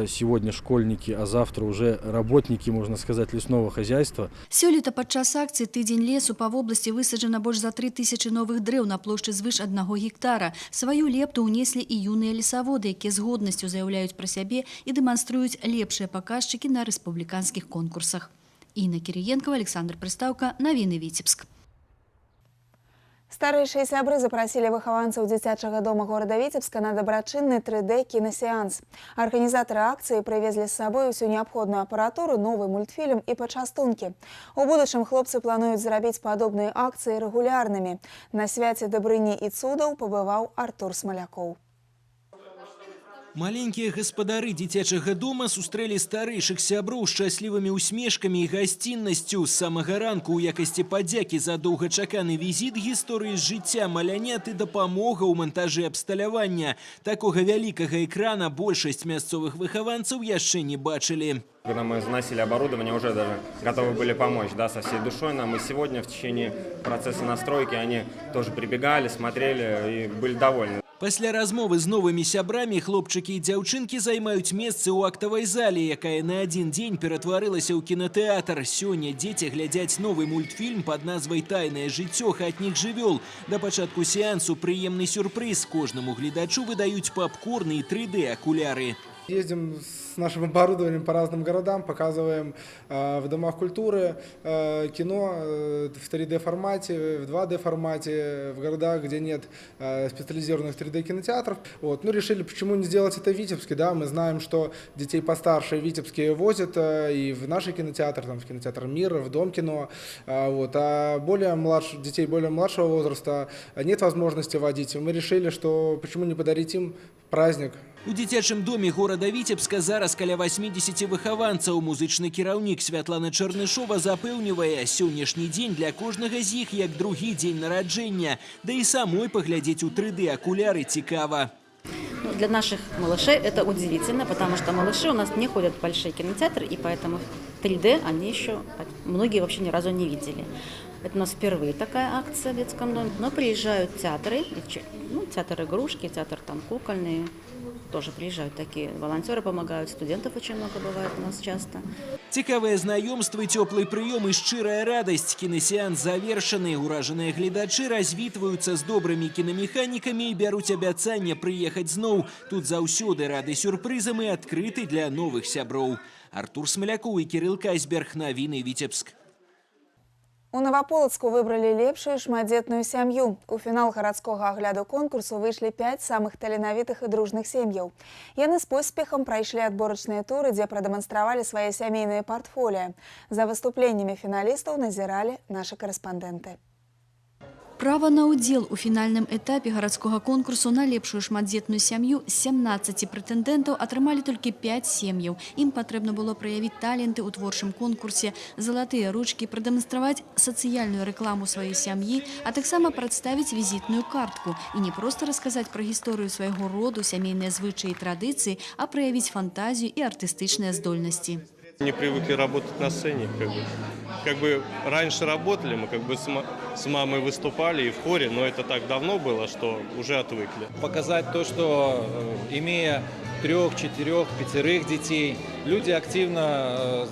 сегодня школьники, а завтра уже работники, можно сказать, лесного хозяйства. Сёлета падчас акцыі «Тыдзень лесу» па вобласці высаджана больш за 3000 новых дрэў на плошчы звыш 1 гектара. Сваю лепту ўнеслі і юныя лесаводы, якія з годнасцю заяўляюць пра сябе і дэманструюць лепшыя паказчыкі на рэспубліканскіх конкурсах. Інна Кіріенкова, Александр Прыстаўка, навіны Віцебск. Старэйшыя сябры запрасілі выхаванцаў дзіцячага дома горада Віцебска на дабрачынны 3D-кінасеанс. Арганізатары акцыі прывезлі з сабой усю неабходную апаратуру, новы мультфільм і пачастункі. У будучым хлопцы плануюць зрабіць падобныя акцыі рэгулярнымі. На свяце дабрыні і цудаў пабываў Артур Смалякоў. Маленькие гаспадары дзіцячага дома сустрэлі старэйшых сяброў з шчаслівымі усмешкамі і гасціннасцю. З самага ранку ў якасці падзякі за доўгачаканы візіт гісторыі з жыцця малянят і дапамога ў мантажы абсталявання. Такога вялікага экрана большасць мясцовых выхаванцаў яшчэ не бачылі. Когда мы заносили оборудование, уже даже готовы были помочь, да, со всей душой нам. И сегодня в течение процесса настройки они тоже прибегали, смотрели и были довольны. Пасля размовы з новымі сябрамі хлопчыкі і дзяўчынкі займаюць месцы ў актавай зале, якая на один дзень ператварылася ў кінатэатр. Сёння дзеці глядзяць новы мультфільм пад назвай «Тайнае жыццё хатніх жывёл». Да пачатку сеансу прыемны сюрпрыз. Кожнаму гледачу выдаюць попкорн і 3D-акуляры. Ездим с нашим оборудованием по разным городам, показываем в домах культуры кино в 3D-формате, в 2D-формате, в городах, где нет специализированных 3D-кинотеатров. Вот. Ну, решили, почему не сделать это в Витебске, да, мы знаем, что детей постарше в Витебске возят и в наши кинотеатры, там, в кинотеатр «Мир», в Дом кино, вот. А детей более младшего возраста нет возможности водить. Мы решили, что почему не подарить им праздник. У дзіцячым доме горада Віцебска зараз каля 80 выхаванцаў. Музычны кіраўнік Святлана Чарнышова запэўнівае, сённяшні дзень для кожнага з іх як другі дзень нараджэння. Да і самой паглядзець у 3D-акуляры цікава. Для наших малышей это удивительно, потому что малыши у нас не ходят в большие кинотеатры, и поэтому 3D они еще, многие вообще ни разу не видели. Это у нас впервые такая акция в детском доме. Но приезжают театры, театр игрушки, театр там кукольный. Тоже приезжают такие волонтеры, помогают, студентов очень много бывает у нас часто. Цікавыя знаёмствы, цёплы прыём і шчырая радасць. Кінасеанс завершаны. Уражаныя гледачы развітваюцца з добрымі кінамеханікамі і бяруць абяцанне прыехаць зноў. Тут заўсёды рады сюрпрызам і адкрыты для новых сяброў. Артур Смалякоў і Кірыл Кайсберг, навіны Віцебск. У Новополоцку выбралі лепшую шматдзетную сям'ю. У фінал гарадскога агляду конкурсу выйшлі 5 самых таленавітых і дружных сем'яў. Яны з поспехам прайшлі адборачныя туры, дзе прадэманстравалі свае сямейныя партфоліа. За выступленнямі фіналістаў назіралі нашы карэспандэнты. Права на удзел у фінальным этапе гарадскога конкурсу на лепшую шматдзетную сям'ю з 17 прэтэндэнтаў атрымалі толькі 5 сем'яў. Ім патрэбна было праявіць таленты ў творчым конкурсе, залатыя ручкі, прадэманстраваць сацыяльную рэкламу сваёй сям'і, а таксама прадставіць візітную картку і не проста расказаць пра гісторыю свайго роду, сямейныя звычаі і традыцыі, а праявіць фантазію і артыстычныя здольнасці. Не привыкли работать на сцене, как бы раньше работали, мы с мамой выступали и в хоре, но это так давно было, что уже отвыкли. Показать то, что имея 3, 4, 5 детей, люди активно,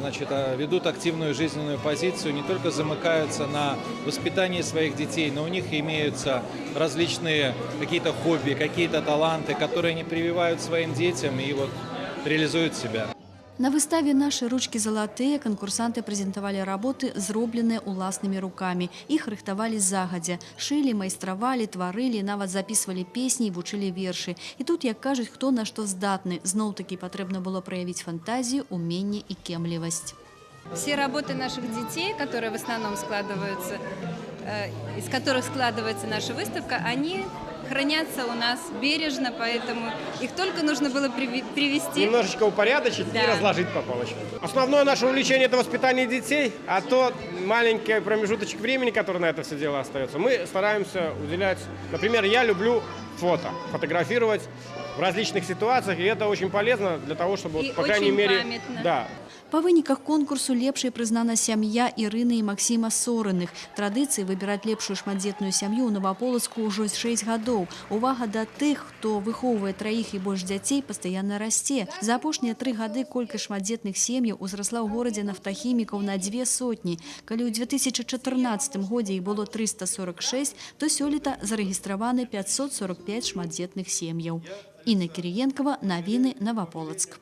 ведут активную жизненную позицию, не только замыкаются на воспитании своих детей, но у них имеются различные какие-то хобби, какие-то таланты, которые они прививают своим детям и вот реализуют себя. На выставе «Наши ручки золотые» конкурсанты прэзентавалі работы, зробленыя уласнымі рукамі. Іх рыхтавалі загадзя. Шылі, майстравалі, тварылі, нават записывалі песні і вучылі вершы. І тут, як кажуць, хто на што здатны. Зноў-такі патрэбна было праявіць фантазію, уменне і кемлівасць. Все работы наших детей, которые в основном складываются, из которых складывается наша выставка, они хранятся у нас бережно, поэтому их только нужно было привести. Немножечко упорядочить и разложить по полочкам. Основное наше увлечение – это воспитание детей, а тот маленький промежуточек времени, который на это все дело остается, мы стараемся уделять. Например, я люблю фотографировать в различных ситуациях, и это очень полезно для того, чтобы, по крайней мере, да. Па выніках конкурсу лепшай прызнана сям'я Ірыны і Максіма Сорыных. Традыцыі выбіраць лепшую шматдзетную сям'ю ў Новаполацку ўжо 6 гадоў. Увага да тых, хто выхоўвае 3 і больш дзяцей, пастаянна расце. За апошнія 3 гады колькасць шматдзетных сем'яў узрасла ў горадзе нафтахімікаў на 200. Калі ў 2014 годзе іх было 346, то сёлета зарэгістраваны 545 шматдзетных сем'яў. Інна Кіріенкова, навіны, Новаполацк.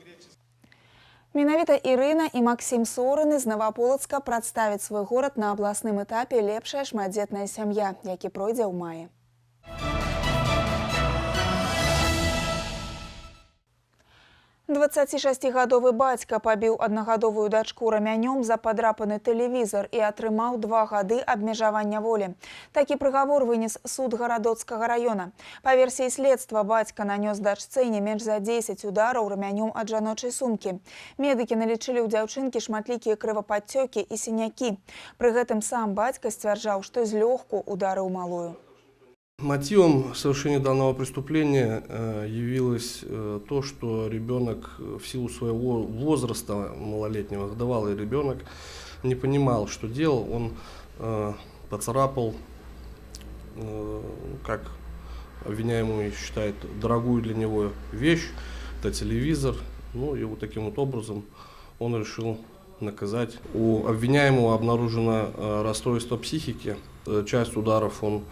Менавіта Ірына і Максім Сорыны з Новаполацка прадставяць свой горад на абласным этапе «Лепшая шматдзетная сям'я», які пройдзе ў маі. «26-гадовы бацька пабіў аднагадовую дачку рамянём за падрапаны тэлевізор і атрымаў 2 гады абмежавання волі. Такі прыгавор вынес суд Гарадоцкага района. Па версіі следства, бацька нанёс дачцэ не менш за 10 удараў рамянём ад жаночай сумкі. Медыкі налічылі ў дзяўчынкі шматлікія крывападцёкі і сінякі. Пры гэтым сам бацька сцвярджаў, што злёгку ударыў малую. Мотивом совершения данного преступления явилось то, что ребенок в силу своего возраста малолетнего, годовалый ребенок, не понимал, что делал. Он поцарапал, как обвиняемый считает, дорогую для него вещь, это телевизор. Ну и вот таким вот образом он решил наказать. У обвиняемого обнаружено расстройство психики. Часть ударов он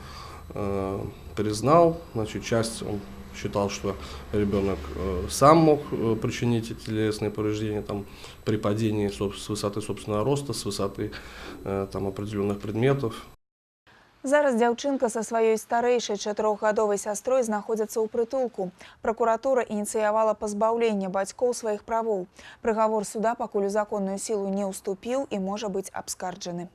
признал, значит, часть он считал, что ребенок сам мог причинить эти телесные повреждения там, при падении с высоты собственного роста, с высоты там, определенных предметов. Зараз дзяўчынка са сваёй старэйшай 4-гадовай сястрой знаходзяцца ў прытулку. Пракуратура ініцыявала пазбаўленне бацькоў сваіх правоў. Прыгавор суда пакуль у законную сілу не ўступіў і можа быць абскарджаны.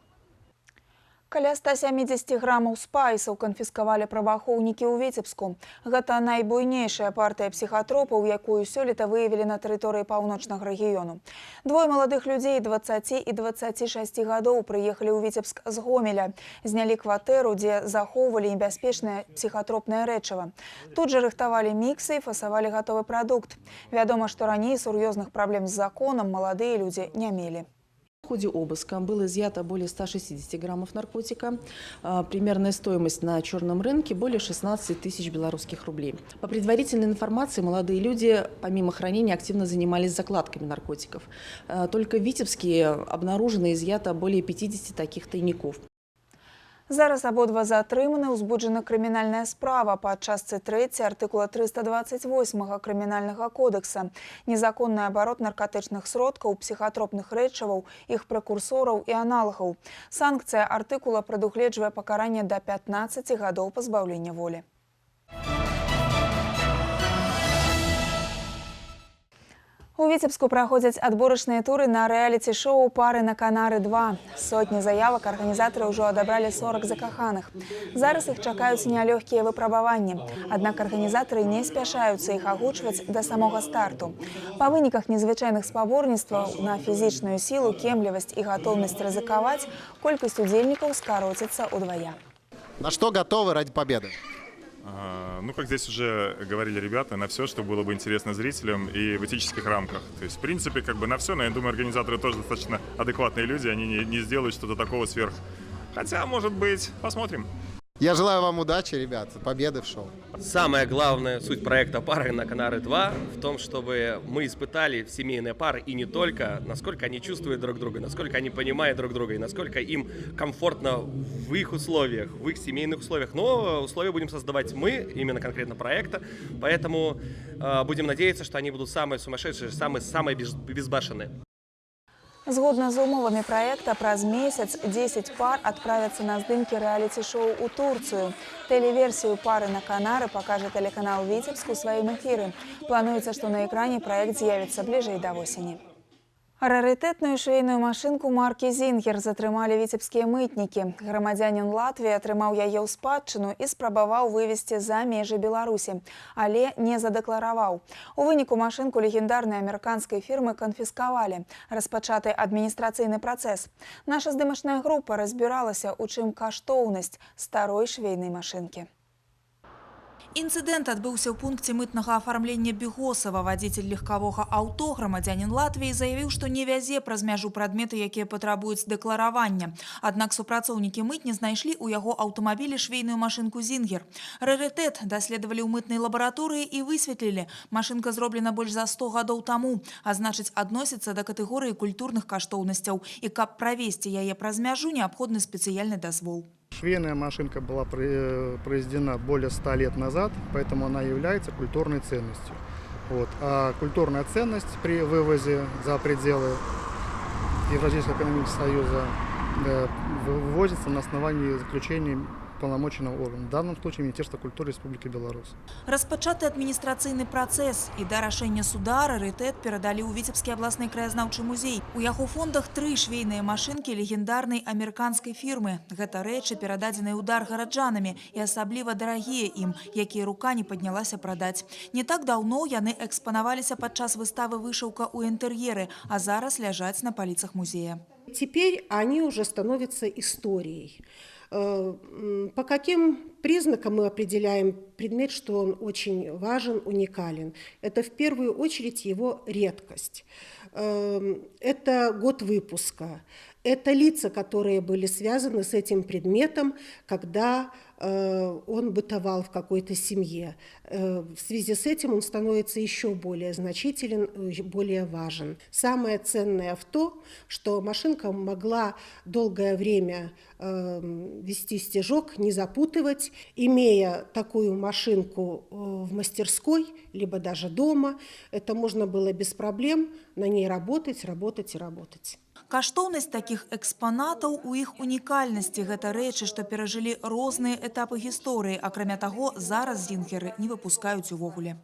Каля 170 грамаў спайсаў канфіскавалі праваахоўнікі ў Віцебску. Гэта найбуйнейшая партыя псіхатропаў, якую сёлета выявілі на тэрыторыі паўночнага рэгіёну. 2 маладых людзей 20 і 26 гадоў прыехалі ў Віцебск з Гомеля. Знялі кватэру, дзе захоўвалі небяспечнае псіхатропнае рэчыва. Тут жа рыхтавалі міксы і фасавалі гатовы прадукт. Вядома, што раней сур'ёзных праблем з законам маладыя людзі не мелі. В ходе обыска было изъято более 160 граммов наркотика. Примерная стоимость на черном рынке более 16 тысяч белорусских рублей. По предварительной информации, молодые люди, помимо хранения, активно занимались закладками наркотиков. Только в Витебске обнаружено и изъято более 50 таких тайников. Зараз абодва затрыманы, узбуджана крымінальная справа па частцы 3 артыкула 328 крымінальнага кодекса. Незаконны абарот наркотычных сродкаў, псіхатропных рэчываў, іх прекурсораў і аналагаў. Санкцыя артыкула прадугледжвае пакаранне да 15 гадоў пазбаўлення волі. У У Витебску проходят отборочные туры на реалити-шоу «Пары на Канары-2». Сотни заявок организаторы уже отобрали 40 закоханых. Зараз их чакают нелегкие выпробования. Однако организаторы не спяшаются их огучивать до самого старту. По выниках незвычайных спаборництваў на физичную силу, кемлівасць и готовность ризиковать, колькость удельников скоротится удвоя. На что готовы ради победы? Ну, как здесь уже говорили ребята, на все, что было бы интересно зрителям и в этических рамках. То есть, в принципе, как бы на все, но я думаю, организаторы тоже достаточно адекватные люди, они не сделают что-то такого сверх. Хотя, может быть, посмотрим. Я желаю вам удачи, ребят, победы в шоу. Самая главная суть проекта «Пары на Канары-2» в том, чтобы мы испытали семейные пары и не только, насколько они чувствуют друг друга, насколько они понимают друг друга и насколько им комфортно в их условиях, в их семейных условиях. Но условия будем создавать мы, именно конкретно проекта, поэтому будем надеяться, что они будут самые сумасшедшие, самые безбашенные. Згодна з умовами проекта, праз месяц 10 пар отправятся на здымки реалити-шоу у Турцию. Телеверсию «Пары на Канары» покажет телеканал «Витебск» у своим эфире. Плануется, что на экране проект з'явится ближе до осени. Раритетную швейную машинку марки «Зингер» затрымали витебские мытники. Громадянин Латвии атрымаў яе ў спадчыну і спрабаваў вывезти за межы Беларусі, але не задеклараваў. У выніку машинку легендарной американской фирмы конфисковали. Распачаты администрацийный процесс. Наша здымачная группа разбиралася, у чым каштоўнасць старой швейной машинки. Інцыдэнт адбыўся ў пункце мытнага афармлення Бегосава. Вадзіцель легкавога аўто, грамадзянін Латвіі, заявіў, што не вязе праз мяжу прадметы, якія патрабуюць дэкларавання. Аднак супрацоўнікі мытні знайшлі ў яго аўтамабілі швейную машынку «Зингер». Рарытэт даследавалі ў мытнай лабараторыі і высветлілі. Машынка зроблена больш за 100 гадоў таму, а значыць адносіцца да катэгорыі культурных каштоўнасцяў. І каб правесці яе праз мяжу, неабходны спецыяльны дазвол. Швейная машинка была произведена более 100 лет назад, поэтому она является культурной ценностью. Вот. А культурная ценность при вывозе за пределы Евразийского экономического союза вывозится на основании заключения полномоченного органа. В данном случае Министерство культуры Республики Беларусь. Распачаты адміністрацыйны працэс і да рашэння суда рарытэт перадалі ў Віцебскі абласны краязнаўчы музей. У яго фондах 3 швейныя машынкі легендарнай амерыканскай фірмы. Гэта рэчы, перададзеныя ў дар гараджанамі і асабліва дарагія ім, якія рука не паднялася прадаць. Не так даўно яны экспанаваліся падчас выставы «Вышыўка» ў інтэр'еры, а зараз ляжаць на паліцах музея. Теперь они уже становятся историей. По каким признакам мы определяем предмет, что он очень важен, уникален? Это в первую очередь его редкость. Это год выпуска. Это лица, которые были связаны с этим предметом, когда он бытовал в какой-то семье. В связи с этим он становится еще более значителен, более важен. Самое ценное в том, что машинка могла долгое время вести стежок, не запутывать. Имея такую машинку в мастерской, либо даже дома, это можно было без проблем на ней работать, работать и работать. Каштоўнасць такіх экспанатаў у іх унікальнасці. Гэта рэчы, што перажылі розныя этапы гісторыі. Акрамя таго, зараз «Зингеры» не выпускаюць увогуле.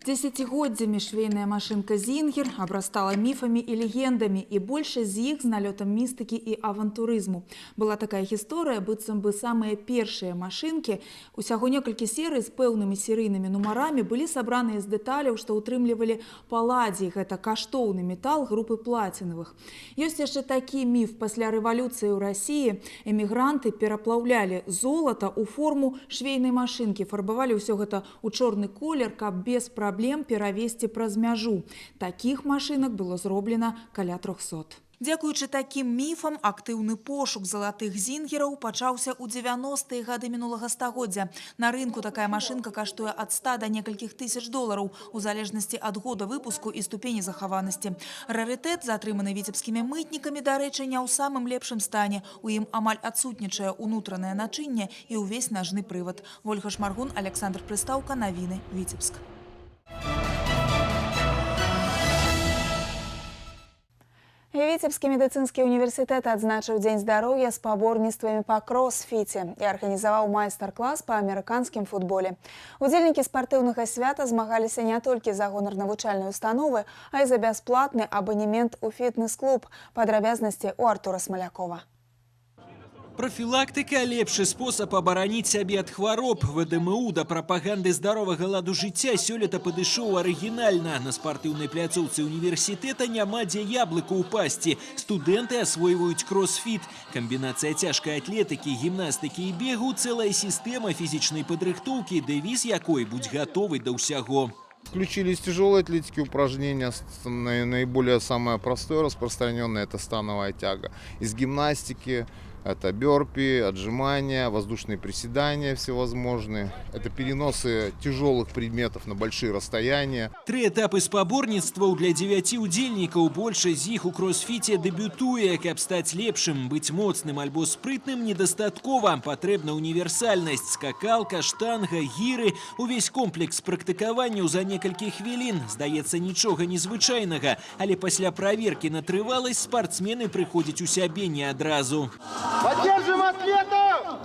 Десятигоддзямі швейная машинка «Зингер» абрастала міфамі і легендамі, і большасць з іх з налётам містыкі і авантурызму. Была такая гісторыя, быццам бы самыя першыя машынкі, усяго некалькі серый з пэўнымі серыйнымі нумарамі былі сабраныя з дэталяў, што ўтрымлівалі паладзій. Гэта каштоўны метал групы плацінавых. Ёсць яшчэ такі міф. Пасля рэвалюцыі ў Расіі эмігранты пераплаўлялі золата ў форму швейнай машынкі, фарбавалі ўсё гэта ў чорны колер, каб без праблем перавесці праз мяжу. Такіх машынак было зроблена каля 300. Дзякуючы такім міфам, актыўны пошук залатых «Зингераў» пачаўся ў 90-е гады мінулага стагоддзя. На рынку такая машынка каштуе ад 100 до некалькіх тысяч долараў, у залежнасці ад года выпуску і ступені захаванасці. Рарытэт, затрыманы віцебскімі мытнікамі, дарэчы, не ў самым лепшым стане. У ім амаль адсутнічае ўнутранае начынне і ўвесь нажны прывад. Вольга Шмаргун, Александр Прыстаўка, навіны, Віцебск. Віцебскі медыцынскі універсітэт адзначыў Дзень здароўя спаборніцтвамі па кросфіце і арганізаваў майстар-клас па амерыканскім футболе. Удзельнікі спартыўнага свята змагаліся не толькі за гонар навучальнай установы, а і за бясплатны абанемент у фітнес-клуб. Падрабязнасці у Артура Смалякова. Профілактыка – лепшы спосаб абараніць сябе ад хвароб. ВДМУ да прапаганды здаровага ладу жыцця сёлета падышоў арыгінальна. На спартыўнай пляцоўцы універсітэта няма дзе яблыку ўпасці. Студэнты асвойваюць кросфіт. Камбінацыя цяжкай атлетыкі, гімнастыкі і бегу – цэлая сістэма фізічнай падрыхтоўкі, дэвіз якой «Будь готовы да ўсяго». Включились тяжелые атлетические упражнения, наиболее самое простое распространенное – это становая тяга. Из гимнастики это бёрпи, отжимания, воздушные приседания всевозможные. Это переносы тяжелых предметов на большие расстояния. 3 этапы спаборніцтваў для 9 удзельнікаў. Большасць з іх у кросфіце дэбютуе. Каб стаць лепшым, быць моцным альбо спрытным недастаткова. Патрэбна універсальнасць. Скакалка, штанга, гіры. Увесь комплекс практыкаванняў за некалькі хвілін. Здаецца, нічога незвычайнага. Але пасля праверкі на трываласць спартсмены прыходзяць у сябе не адразу. Поддержим атлетов!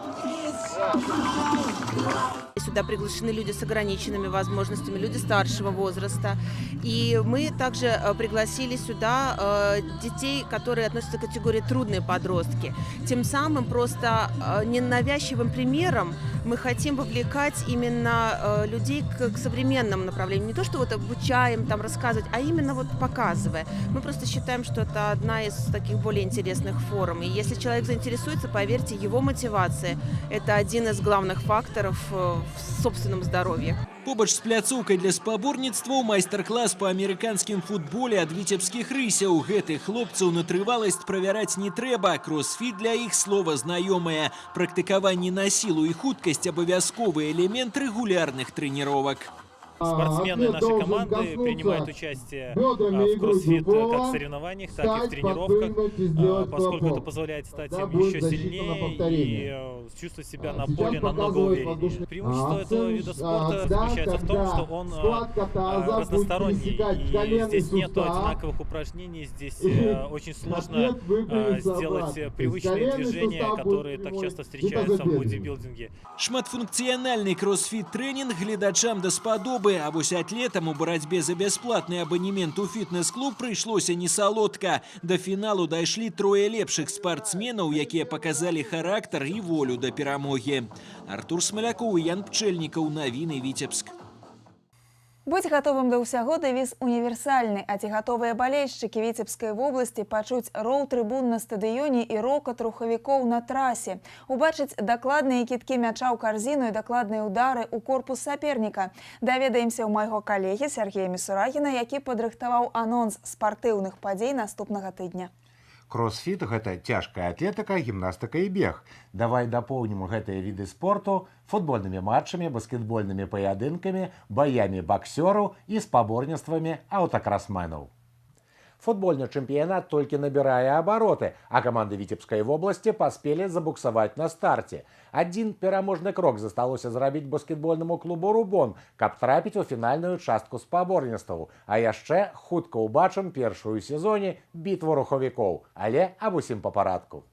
Сюда приглашены люди с ограниченными возможностями, люди старшего возраста. И мы также пригласили сюда детей, которые относятся к категории трудные подростки. Тем самым просто ненавязчивым примером мы хотим вовлекать именно людей к современному направлению. Не то, что вот обучаем, там, рассказывать, а именно вот показывая. Мы просто считаем, что это одна из таких более интересных форм. И если человек заинтересуется, поверьте, его мотивация – это один из главных факторов в собственном здоровье. Побач з пляцоўкай для спаборніцтваў майстар-клас па амерыканскім футболе ад віцебскіх рысяў. Гэтых хлопцаў на трываласць правяраць не трэба. Кросфіт для іх слова знаёмае. Практыкаванне на сілу і хуткасць – абавязковы элемент рэгулярных трэніровак. Спортсмены нашей команды принимают участие в кроссфит как в соревнованиях, так и в тренировках, поскольку это позволяет стать им еще сильнее и чувствовать себя на поле намного увереннее. Преимущество этого вида спорта заключается в том, что он разносторонний, и здесь нет одинаковых упражнений, здесь очень сложно сделать привычные движения, которые так часто встречаются в бодибилдинге. Шматфункцыянальны кросфіт-трэнінг гледачам даспадобы. А вось атлетам у барацьбе за бясплатны абанемент у фітнес-клуб прыйшлося не салодка. Да фіналу дайшлі 3 лепшых спартсменаў, якія паказалі характар і волю да перамогі. Артур Смалякоў, Ян Пчэльнікаў, навіны Віцебск. Будь готовым да ўсяго дэвіз універсальны, а ці гатовыя балельшчыкі Віцебскай вобласці пачуць роў трыбун на стадыёне і рокат рухавікоў на трасе, убачыць дакладныя кідкі мяча ў карзіну і дакладныя ўдары ў корпус саперніка. Даведаемся ў майго калегі Сергея Місурагіна, які падрыхтаваў анонс спартыўных падзей наступнага тыдня. Кросфіт – гэта цяжкая атлетыка, гімнастыка і бег. Давай дапоўнім гэтыя віды спорту футбольнымі матчамі, баскетбольнымі паядынкамі, баямі баксёраў і спаборніцтвамі аўтакрасменаў. Футбольны чэмпіянат толькі набірае абароты, а каманды Віцебскай вобласці паспелі забуксаваць на старце. Адзін пераможны крок засталося зрабіць баскетбольнаму клубу «Рубон», каб трапіць у фінальную частку спаборніцтваў. А яшчэ хутка ўбачым першую ў сезоне бітву рухавікоў. Але аб усім па парадку.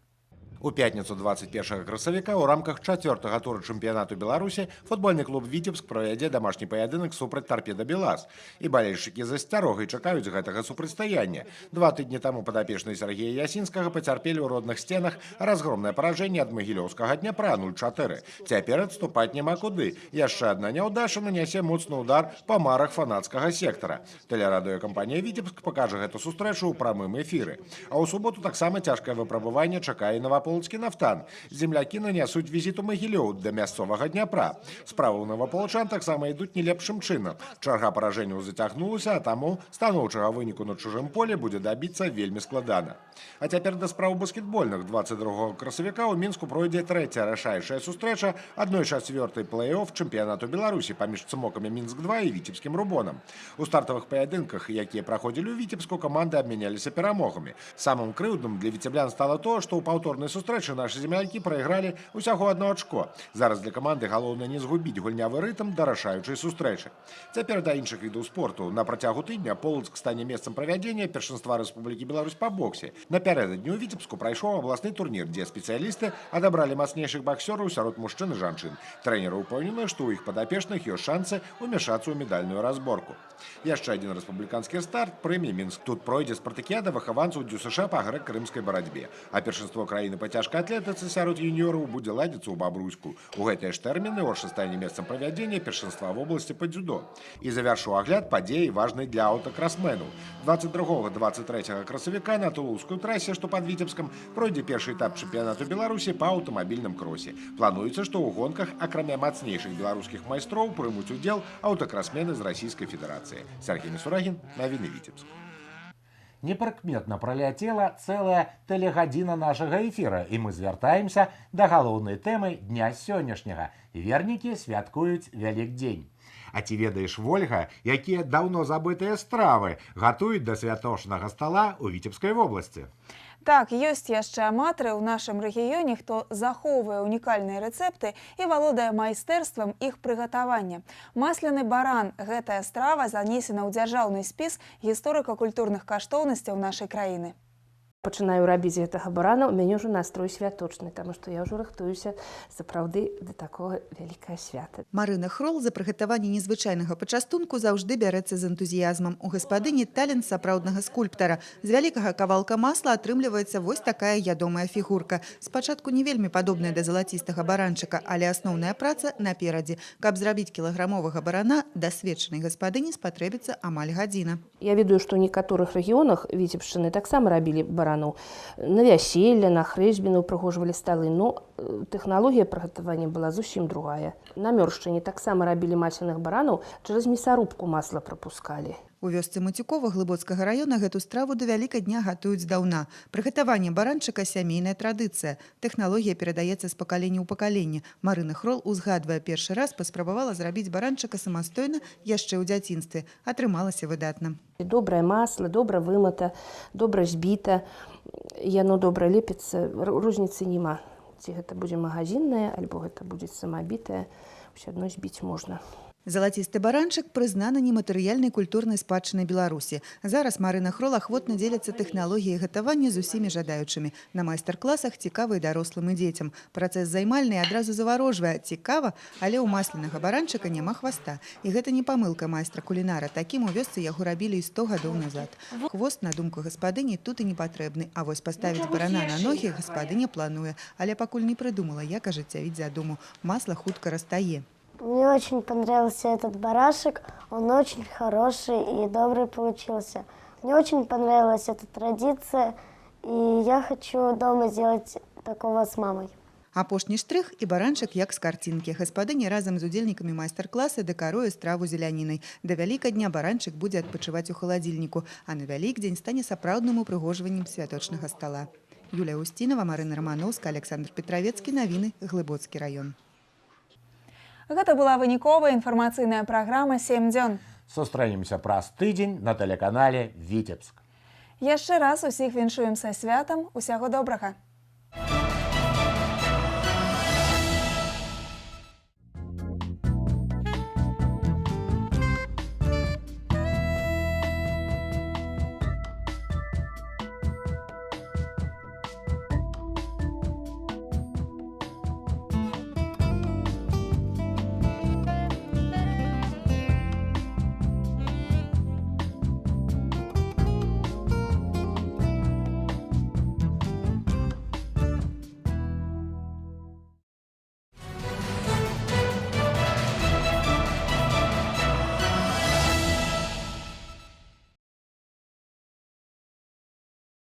У пятніцу 21 красавіка ў рамках 4-го тура чэмпіянату Беларусі футбольны клуб «Віцебск» правядзе дамашні паядынак супраць «Торпеда Белаз». І балельшчыкі з асцярогай чакаюць гэтага супрацьстаяння. 2 тыдні таму падапечныя Сергея Ясінскага пацярпелі ў родных сценах разгромнае паражэнне ад магілёўскага Дняпра 0-4. Цяпер адступаць няма куды. Яшчэ адна няўдача нанясе моцны удар па марах фанацкага сектара. Тэлерадыёкампанія «Віцебск» пакажа гэту сустрэчу ў прамым эфіры. А ў суботу таксама цяжкае выпрабаванне чакае Новаполацкі Нафтан. Землякі нанясуць візіт у Магілёў да мясцовага Дняпра. Справы ў наваполчан таксама ідуць не лепшым чынам. Чарга паражэнняў зацягнулася, а таму станоўчага выніку на чужым поле будзе дабіцца вельмі складана. А цяпер да спраў баскетбольных. 22 красавіка ў Мінску пройдзе 3-я рашаючая сустрэча 1/4 плэй-офф чэмпіянату Беларусі паміж цмокамі Мінск-2 і віцебскім «Рубонам». У стартавых паядынках, якія праходзілі ў Віцебску, каманды абмяняліся перамогамі. Самым крыўдным для віцеблян стала то, што ў паўторнай сустрэчы нашы землякі прайгралі ўсяго одно ачко. Зараз для каманды галоўнае не згубіць гульнявы рытм да рашаючай сустрэчы. Цяпер да іншых відаў спорту. На працягу тыдня Полацк стане месцам правядзення першынства Рэспублікі Беларусь па боксе. Напярэдадні ў Віцебску прайшоў абласны турнір, дзе спецыялісты адабралі мацнейшых баксёраў сярод мужчын і жанчын. Трэнеры ўпэўнены, што ў іх падапечных ёсць шансы умешацца ў медальную разборку. Яшчэ адзін рэспубліканскі старт прыме Мінск. Тут пройдзе спартакіяда выхаванцаў ДЮСШ па грэка-рымскай барацьбе. А першынство краіны па цяжкай атлетыцы сярод юніёраў будзе ладзіцца ў Бабруйску. У гэтыя ж тэрміны Орша стане месцам правядзення першынства в обласці па дзюдо. І завяршу агляд падзеі важнай для аўтакрасменаў. 22-23 красавіка на Тулузскую трасе, што пад Віцебскам, пройдзе першы этап чэмпіянату Беларусі па аўтамабільным кросе. Плануецца, што ў гонках, акрамя мацнейшых беларускіх майстроў, прымуць удзел аўтакрасмены з Расійскай Федэрацыі. Сергей Мисурагин, навіны Віцебск. Непрыкметна праляцела цэлая тэлегадзіна нашага эфіра, і мы звяртаемся да галоўнай тэмы дня сённяшняга. Вернікі святкуюць Вялікдзень. А ці ведаеш, Вольга, якія даўно забытыя стравы гатуюць да святочнага стала ў Віцебскай вобласці? Так, ёсць яшчэ аматары ў нашым рэгіёне, хто захоўвае унікальныя рэцэпты і валодае майстэрствам іх прыгатавання. Масляны баран – гэтая страва занесена ў дзяржаўны спіс гісторыка-культурных каштоўнасцяў нашай краіны. Пачынаю рабіць гэтага барана, у мяне ўжо настрой святочны, таму што я ўжо рыхтуюся сапраўды да такога вялікае свята. Марына Хрол за прыгатаванне незвычайнага пачастунку заўжды бярэцца з энтузіязмам. У гаспадыні талент сапраўднага скульптара. З вялікага кавалка масла атрымліваецца вось такая ядомая фігурка. Спачатку не вельмі падобная да залацістага баранчыка, але асноўная праца наперадзе. Каб зрабіць кілаграмовага барана, дасведчанай гаспадыні спатрэбіцца амаль гадзіна. Я ведаю, што ў некаторых рэгіёнах Віцебшчыны таксама рабілі баран. На вяселле, на хрэсьбіны упрыгожвалі сталы, но тэхналогія прыгатавання была зусім другая. На Мёршчыне таксама рабілі масляных баранаў, через мясарубку масла прапускалі. У вёсцы Мацюкова Глыбоцкага раёна гэту страву да Вялікадня гатуюць здаўна. Прыгатаванне баранчыка – сямейная традыцыя. Тэхналогія перадаецца з пакалення ў пакаленне. Марына Хрол, узгадвае, першы раз паспрабавала зрабіць баранчыка самастойна яшчэ ў дзяцінстве. Атрымалася выдатна. Добрае масла, добра вымыта, добра збіта. Яно добра лепіцца, розніцы няма. Ці гэта будзе магазіннае, альбо гэта будзе самабітае, ўсё адно збіць можна. Залацісты баранчык прызнана нематэрыяльнай культурнай спадчынай Беларусі. Зараз Марына Хрол ахвотна дзеліцца тэхналогіяй гатавання з усімі жадаючымі. На майстар-класах цікава і дарослым і дзецям. Працэс займальны адразу заварожвае. Цікава, але ў масленага баранчыка няма хваста. І гэта не памылка майстра-кулінара. Такім у вёсцы яго рабілі і 100 гадоў назад. Хвост, на думку гаспадыні, тут і не патрэбны. А вось паставіць барана на ногі гаспадыня плануе. Але пакуль не прыдумала, як ажыццявіць задуму. Масла хутка растае. Мне очень понравился этот барашек, он очень хороший и добрый получился. Мне очень понравилась эта традиция, и я хочу дома сделать такого с мамой. Апошні штрых і баранчык як з карцінкі. Гаспадыня разам з удзельнікамі майстар-класа дэкаруе страву зелянінай. Да Вялікадня баранчык будзе адпачываць у халадзільніку, а на Вялікдзень стане сапраўдным упрыгожваннем святочнага стала. Юлія Устінова, Марына Рамановска, Александр Петравецкі, навіны, Глыбоцкі раён. Гэта была выніковая інфармацыйная праграма «7 дзён». Сустрэнемся праз тыдзень на тэлеканале Віцебск. Яшчэ раз усіх віншуем са святам. Усяго добрага.